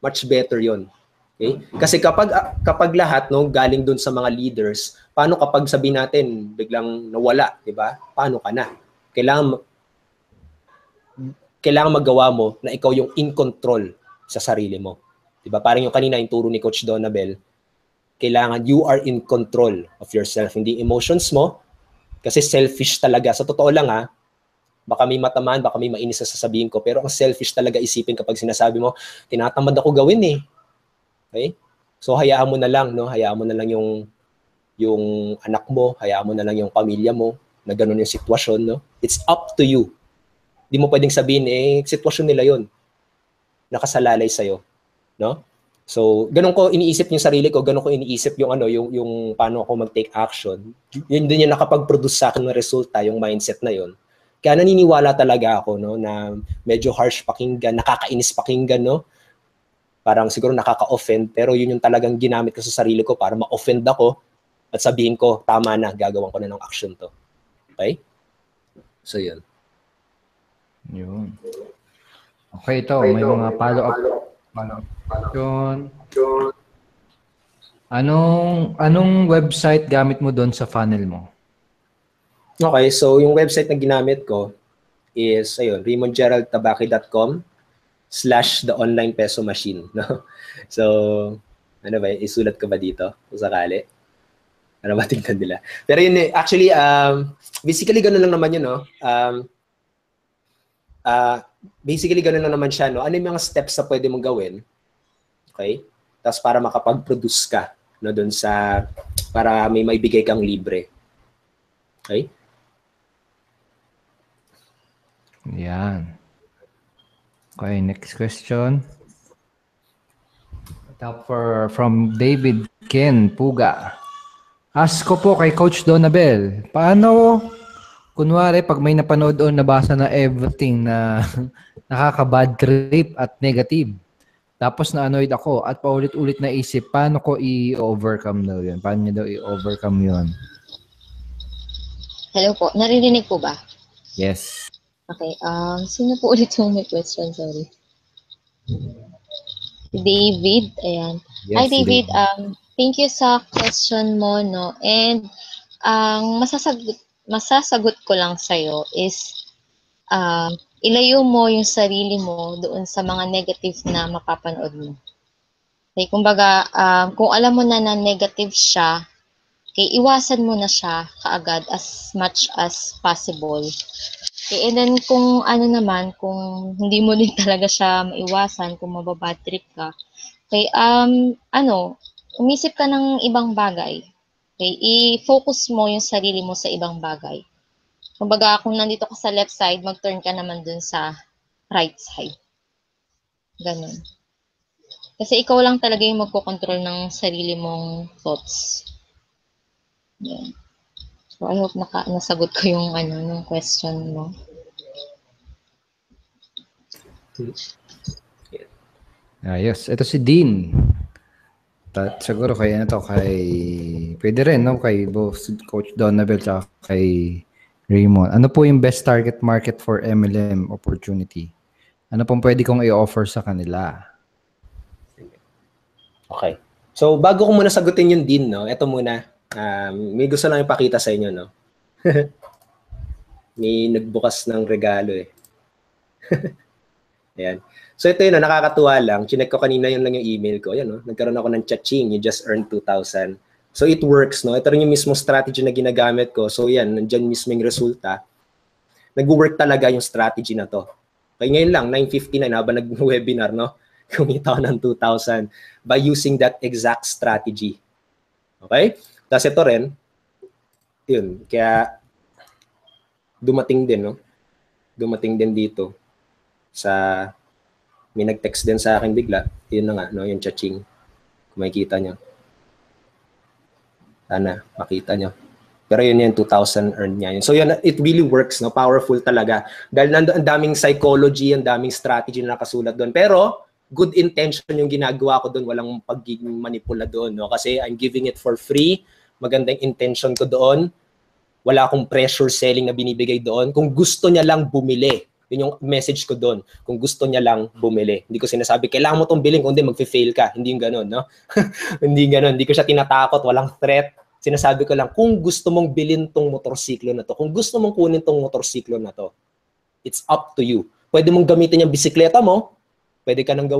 Much better yon. Okay? Kasi kapag lahat, no, galing dun sa mga leaders, paano kapag sabihin natin, biglang nawala, di ba? Paano ka na? kailangan magawa mo na ikaw yung in control sa sarili mo. Diba? Parang yung kanina, yung turo ni Coach Donabel, kailangan you are in control of yourself, hindi emotions mo, kasi selfish talaga. Sa totoo lang baka may matamaan, baka may mainis sa sasabihin ko, pero ang selfish talaga isipin kapag sinasabi mo, tinatamad ako gawin eh. Okay? So hayaan mo na lang, no? Hayaan mo na lang yung anak mo, hayaan mo na lang yung pamilya mo, na ganun yung sitwasyon, no? It's up to you. Hindi mo pwedeng sabihin, sitwasyon nila yun. Nakasalalay sa'yo. No? So, ganun ko iniisip yung sarili ko, ganun ko iniisip yung yung paano ako mag-take action. Yun din yung nakapag-produce sa akin ng resulta, yung mindset na yun. Kaya naniniwala talaga ako, no, na medyo harsh pakinggan, nakakainis pakinggan, no? Parang siguro nakaka-offend, pero yun yung talagang ginamit ko sa sarili ko para ma-offend ako at sabihin ko, tama na, gagawan ko na ng action to. Okay? So, yun. Yun. Okay, ito. May mga follow-up. Yun. Anong website gamit mo doon sa funnel mo? Okay, so yung website na ginamit ko is, raymondgerald.tabaki.com/theonlinepeso-machine. No? So, ano ba, isulat ko ba dito? Kung sakali? Ano ba tingnan nila? Pero yun, actually, basically, gano'n lang naman yun, no? Basically, gano'n lang naman siya, no? Ano yung mga steps na pwede mong gawin? Okay? Tapos para makapag-produce ka, no? Doon sa, para may maibigay kang libre. Okay? Yan. Okay, next question. From David Ken Puga. Ask ko po kay Coach Donabel, paano, kunwari, pag may napanood o nabasa na everything na nakaka-bad trip at negative, tapos na-annoyed ako at paulit-ulit na isip, paano ko i-overcome na yun? Paano niya daw i-overcome yun? Hello po, naririnig po ba? Yes. Okay, sino po ulit yung may question? Sorry. David, ayan. Yes, Hi David, thank you sa question mo, no? And ang masasagot ko lang sa'yo is ilayo mo yung sarili mo doon sa mga negative na mapapanood mo. Okay, kumbaga, kung alam mo na negative siya, okay, iwasan mo na siya kaagad as much as possible. Okay, and then kung ano naman, kung hindi mo din talaga siya maiwasan, kung mababad trip ka, okay, umisip ka ng ibang bagay. Okay, i-focus mo yung sarili mo sa ibang bagay. Kumbaga, kung nandito ka sa left side, mag-turn ka naman dun sa right side. Ganun. Kasi ikaw lang talaga yung magkocontrol ng sarili mong thoughts. Yan. So, I hope nasagot ko yung yung question mo. Yes. Ito si Dean. Siguro kay pwede rin, no? Kay both Coach Donabel at kay Raymond. Ano po yung best target market for MLM opportunity? Ano pong pwede kong i-offer sa kanila? Okay. So, bago ko muna sagutin yung Dean, no? Ito muna. May gusto lang ipakita sa inyo, no? May nagbukas ng regalo eh. Ayan. So ito yun, nakakatuwa lang. Chinek ko kanina yun lang yung email ko. Ayan, no? Nagkaroon ako ng cha-ching. You just earned 2,000. So it works, no? Ito rin yung mismo strategy na ginagamit ko. So yan, nandyan mismo yung resulta. Nag-work talaga yung strategy na to. Kaya ngayon lang, 9:59 habang nag-webinar, no? Kumita ako ng 2,000 by using that exact strategy. Okay? Tapos ito rin, yun, kaya dumating din, no? Dumating din dito sa, may nag-text din sa akin bigla. Yun na nga, no? Yung cha-ching. Kung makikita nyo. Sana, makita nyo. Pero yun 2,000 earned niya yun. So yun, it really works, no? Powerful talaga. Dahil ang daming psychology, ang daming strategy na nakasulat doon. Pero, good intention yung ginagawa ko doon. Walang pagiging manipula doon, no? Kasi I'm giving it for free. Magandang intention ko doon. Wala akong pressure selling na binibigay doon. Kung gusto niya lang bumili, yun yung message ko doon. Kung gusto niya lang bumili. Hindi ko sinasabi, kailangan mo itong bilhin, kundi mag-fail ka. Hindi yung ganun, no? Hindi ganun. Hindi ko siya tinatakot, walang threat. Sinasabi ko lang, kung gusto mong bilhin tong motorsiklo na to, kung gusto mong kunin tong motorsiklo na to, it's up to you. Pwede mong gamitin yung bisikleta mo. Pwede ka nang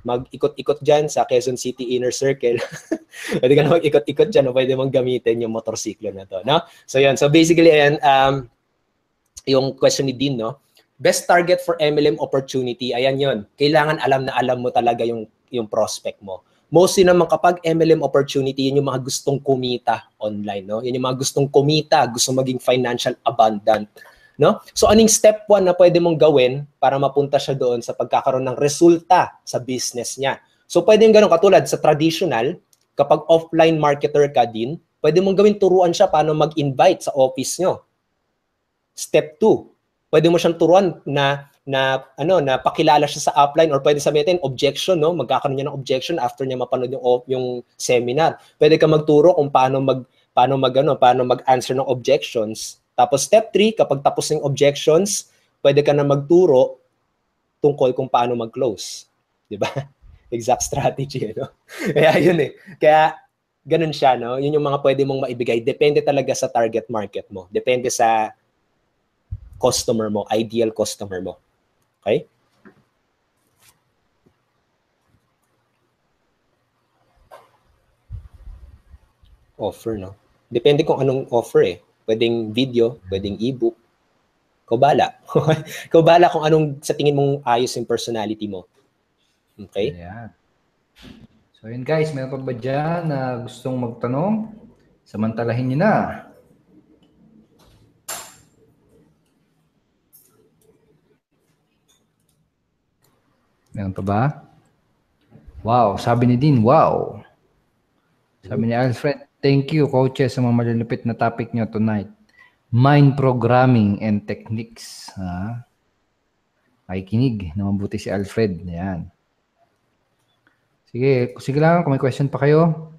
mag-ikot-ikot dyan sa Quezon City Inner Circle. Pwede ka nang mag-ikot-ikot dyan o pwede mong gamitin yung motorsiklo na to. No? So yun. So basically, ayan, yung question ni Dean, no? Best target for MLM opportunity, ayan yun. Kailangan alam na alam mo talaga yung prospect mo. Mostly naman kapag MLM opportunity, yun yung mga gustong kumita online. No? Yun yung mga gustong kumita, gusto maging financial abundant. No? So anong step 1 na pwede mong gawin para mapunta siya doon sa pagkakaroon ng resulta sa business niya? So pwede yung ganun, katulad sa traditional, kapag offline marketer ka din, pwede mong gawin turuan siya paano mag-invite sa office nyo. Step 2, pwede mo siyang turuan na pakilala siya sa upline, or pwede sabihin objection, no? Magkakaroon niya ng objection after niya mapanood yung seminar. Pwede ka magturo kung paano mag-answer ng objections. Tapos step 3, kapag tapos ng objections, pwede ka na magturo tungkol kung paano mag-close. 'Di ba? Exact strategy, no? Kaya yun eh. Kaya ganun siya, no? Yun yung mga pwede mong maibigay. Depende talaga sa target market mo. Depende sa customer mo, ideal customer mo. Okay? Offer, no? Depende kung anong offer eh. Pwedeng video, pwedeng ebook. Ikaw bahala. Ikaw bahala kung anong sa tingin mong ayos yung personality mo. Okay? Ayan. So yun guys, meron pa ba dyan na gustong magtanong? Samantalahin nyo na. Meron pa ba? Wow, sabi ni Dean, wow. Sabi ni Alfred, thank you coaches sa mga malulupit na topic nyo tonight. Mind programming and techniques. Ay kinig na mabuti si Alfred. Ayan. Sige lang, kung may question pa kayo,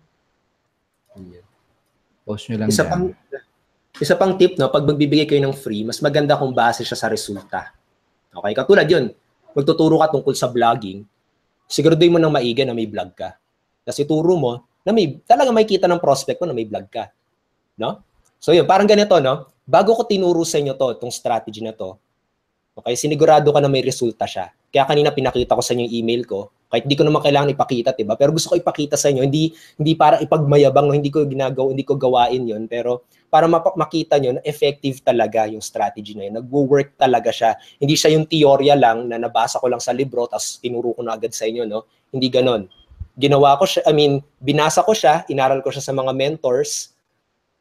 post nyo lang dyan. Isa pang tip, no, pag magbibigay kayo ng free, mas maganda kung base siya sa resulta. Okay? Katulad yun, magtuturo ka tungkol sa vlogging, siguraduhin mo nang maigi na may vlog ka. Kasi turo mo na talaga may kita ng prospect mo na may vlog ka. No? So yun, parang ganito, no? Bago ko tinuro sa inyo itong strategy na to, okay, sinigurado ka na may resulta siya. Kaya kanina pinakita ko sa inyo yung email ko, kahit hindi ko naman kailangan ipakita, diba? Pero gusto ko ipakita sa inyo, hindi para ipagmayabang, no? Hindi ko gawain yun, pero para makita nyo na effective talaga yung strategy na yun. Nagwo-work talaga siya. Hindi siya yung teorya lang na nabasa ko lang sa libro tapos tinuro ko na agad sa inyo, no? Hindi ganon. Binasa ko siya, inaral ko siya sa mga mentors,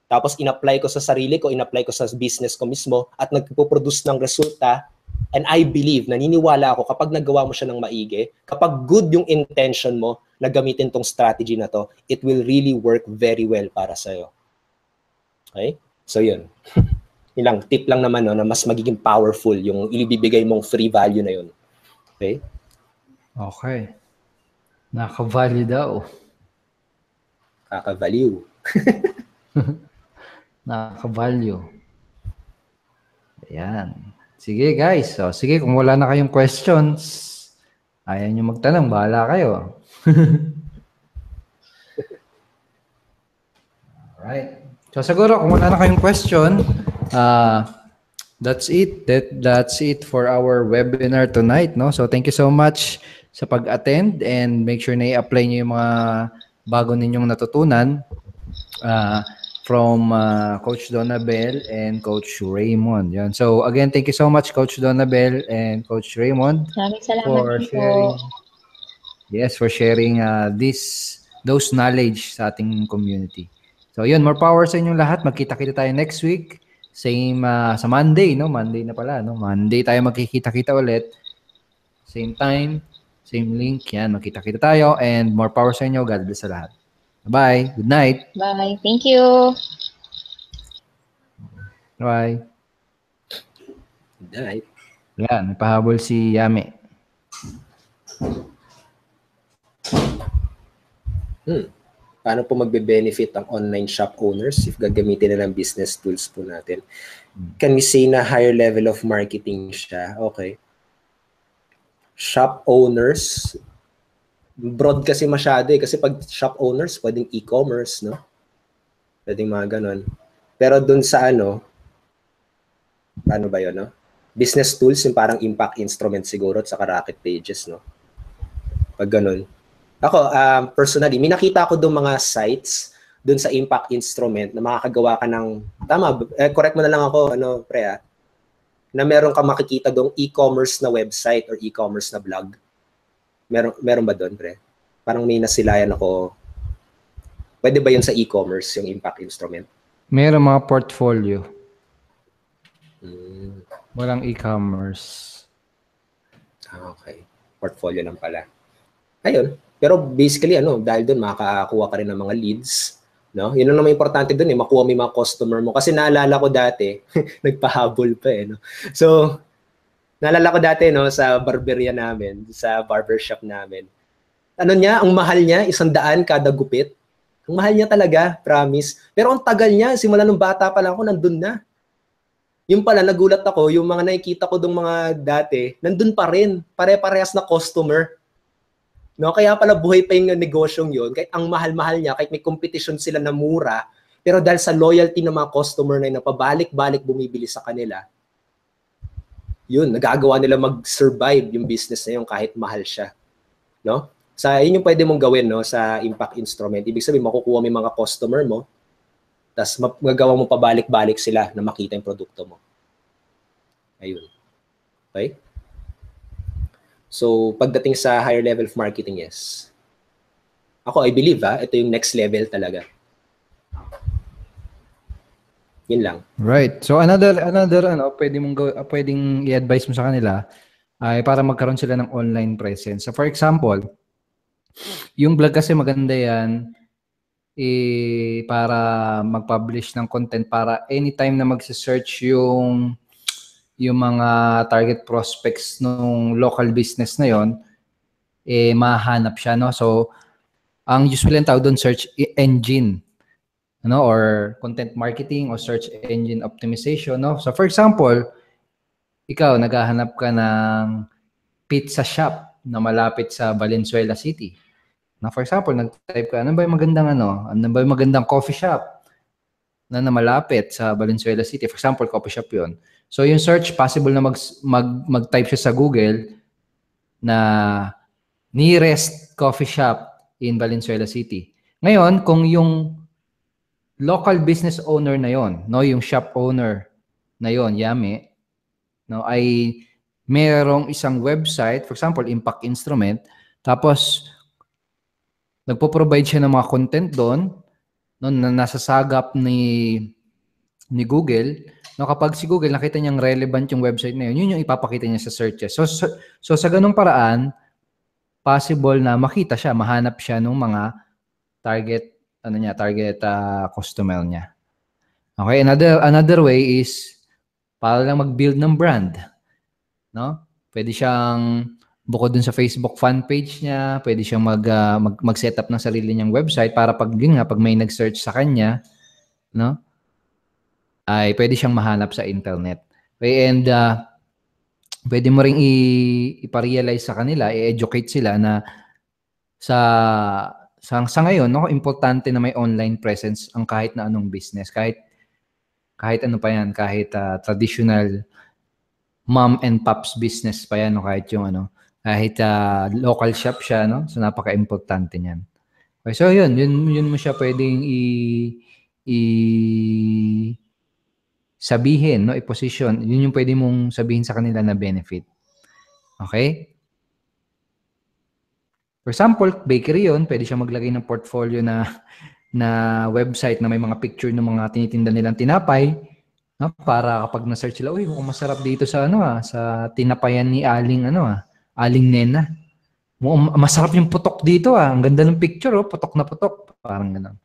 tapos in-apply ko sa sarili ko, in-apply ko sa business ko mismo, at nagpo-produce ng resulta. And I believe, naniniwala ako, kapag nagawa mo siya ng maigi, kapag good yung intention mo na gamitin tong strategy na to, it will really work very well para sa'yo. Okay? So yun. Ilang tip lang naman, no, na mas magiging powerful yung ibibigay mong free value na yun. Okay? Okay. Nakaka-value daw. Kaka-value. Nakaka-value. Ayan. Sige guys. So, sige, kung wala na kayong questions, ayaw nyo magtanong, bahala kayo. Alright. So siguro kung wala na kayong question, that's it. That's it for our webinar tonight, no? So thank you so much sa pag-attend, and make sure na i-apply niyo yung mga bago ninyong natutunan from Coach Donabel and Coach Raymond. Yan. So again, thank you so much Coach Donabel and Coach Raymond for sharing. Yes, for sharing those knowledge sa ating community. So yun, more power sa inyong lahat. Magkita-kita tayo next week. Same sa Monday, no? Monday na pala, no? Monday tayo magkikita-kita ulit. Same time, same link. Yan, magkita-kita tayo. And more power sa inyo. God bless sa lahat. Bye. Good night. Bye. Thank you. Bye. Good night. Yan, may pahabol si Yami. Paano po magbe-benefit ang online shop owners if gagamitin na ng business tools po natin? Can we say na higher level of marketing siya? Okay. Shop owners, broad kasi masyado eh. Kasi pag shop owners, pwedeng e-commerce, no? Pwedeng mga ganon. Pero dun sa paano ba yun, no? business tools, yung parang impact instrument siguro at saka Rocket Pages, no? Pag ganun. Ako, personally, may nakita ko doon mga sites doon sa impact instrument na makakagawa ka ng, tama, correct mo na lang ako, pre, na meron ka makikita doong e-commerce na website or e-commerce na blog. Meron ba doon, pre? Parang may nasilayan ako. Pwede ba yun sa e-commerce, yung impact instrument? Meron mga portfolio. Walang e-commerce. Okay. Portfolio lang pala. Ayun. Pero basically, dahil doon makakakuha ka rin ng mga leads. No? Yun ang naman importante doon, makuha mo yung mga customer mo. Kasi naalala ko dati, nagpahabol pa no? So, naalala ko dati, no, sa barberia namin, sa barbershop namin. Ang mahal niya, 100 kada gupit. Ang mahal niya talaga, promise. Pero ang tagal niya, simula nung bata pa lang ako, nandun na. Yung pala, nagulat ako, yung mga nakikita ko dong mga dati, nandun pa rin. Pare-parehas na customer. No, kaya pala buhay pa yung negosyong yun. Kahit ang mahal-mahal niya, kahit may competition sila na mura, pero dahil sa loyalty ng mga customer na pabalik-balik bumibili sa kanila, yun, nagagawa nila mag-survive yung business na yun kahit mahal siya. No? Yun yung pwede mong gawin, no, sa impact instrument. Ibig sabihin, makukuha mo yung mga customer mo, tapos magagawa mo pabalik-balik sila na makita yung produkto mo. Ayun. Okay? So, pagdating sa higher level of marketing, yes. Ako, I believe, ito yung next level talaga. Yun lang. Right. So, another pwedeng i-advise mo sa kanila ay para magkaroon sila ng online presence. So, for example, yung blog kasi maganda yan para mag-publish ng content para anytime na magse-search yung mga target prospects ng local business na yon, mahanap siya, no? So, ang usually ang tawag doon search engine, or content marketing or search engine optimization, no? So, for example, ikaw naghahanap ka ng pizza shop na malapit sa Valenzuela City. Na for example, nag-type ka, ano ba yung magandang coffee shop na malapit sa Valenzuela City? For example, coffee shop 'yon. So, yung search, possible na mag-type siya sa Google na nearest coffee shop in Valenzuela City. Ngayon, kung yung local business owner na yon, no, yung shop owner na yon, Yame, no, ay merong isang website, for example, Impact Instrument, tapos nagpo-provide siya ng mga content doon, no, na nasasagap ni Google. No, kapag si Google nakita niyang relevant yung website na yun yung ipapakita niya sa searches. So sa ganung paraan, possible na makita siya, mahanap siya ng mga target customer niya. Okay, another way is para lang mag-build ng brand. No? Pwede siyang bukod dun sa Facebook fan page niya, pwede siyang mag-set up ng sarili niyang website para pag may nag-search sa kanya, no? Ay pwede siyang mahanap sa internet. Okay, and pwede mo ring ipa-realize sa kanila, i-educate sila na sa ngayon, no, importante na may online presence ang kahit na anong business, kahit ano pa yan, kahit traditional mom and pops business pa yan, no, kahit yung kahit local shop siya, no, so napaka-importante niyan. Okay, so yun mo siya pwedeng sabihin, no, i-position. Yun yung pwede mong sabihin sa kanila na benefit. Okay? For example, bakery yun, pwede siya maglagay ng portfolio na website na may mga picture ng mga tinitinda nilang tinapay, no, para kapag na-search sila, uy, mukhang masarap dito sa sa tinapayan ni Aling Aling Nena. Masarap yung putok dito ang ganda ng picture, putok na putok, parang gano'n.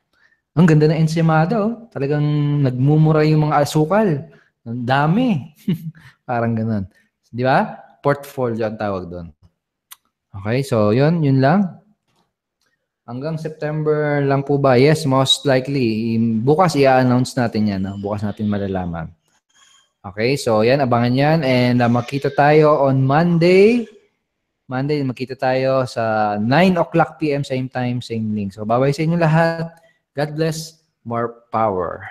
Ang ganda ng ensaymada, talagang nagmumura yung mga asukal. Ang dami. Parang gano'n. Di ba? Portfolio ang tawag doon. Okay, so yun lang. Hanggang September lang po ba? Yes, most likely. Bukas i-announce natin yan. No? Bukas natin malalaman. Okay, so yan, abangan yan. And makita tayo on Monday. Makita tayo sa 9 o'clock p.m. same time, same link. So bye-bye sa inyo lahat. God bless. More power.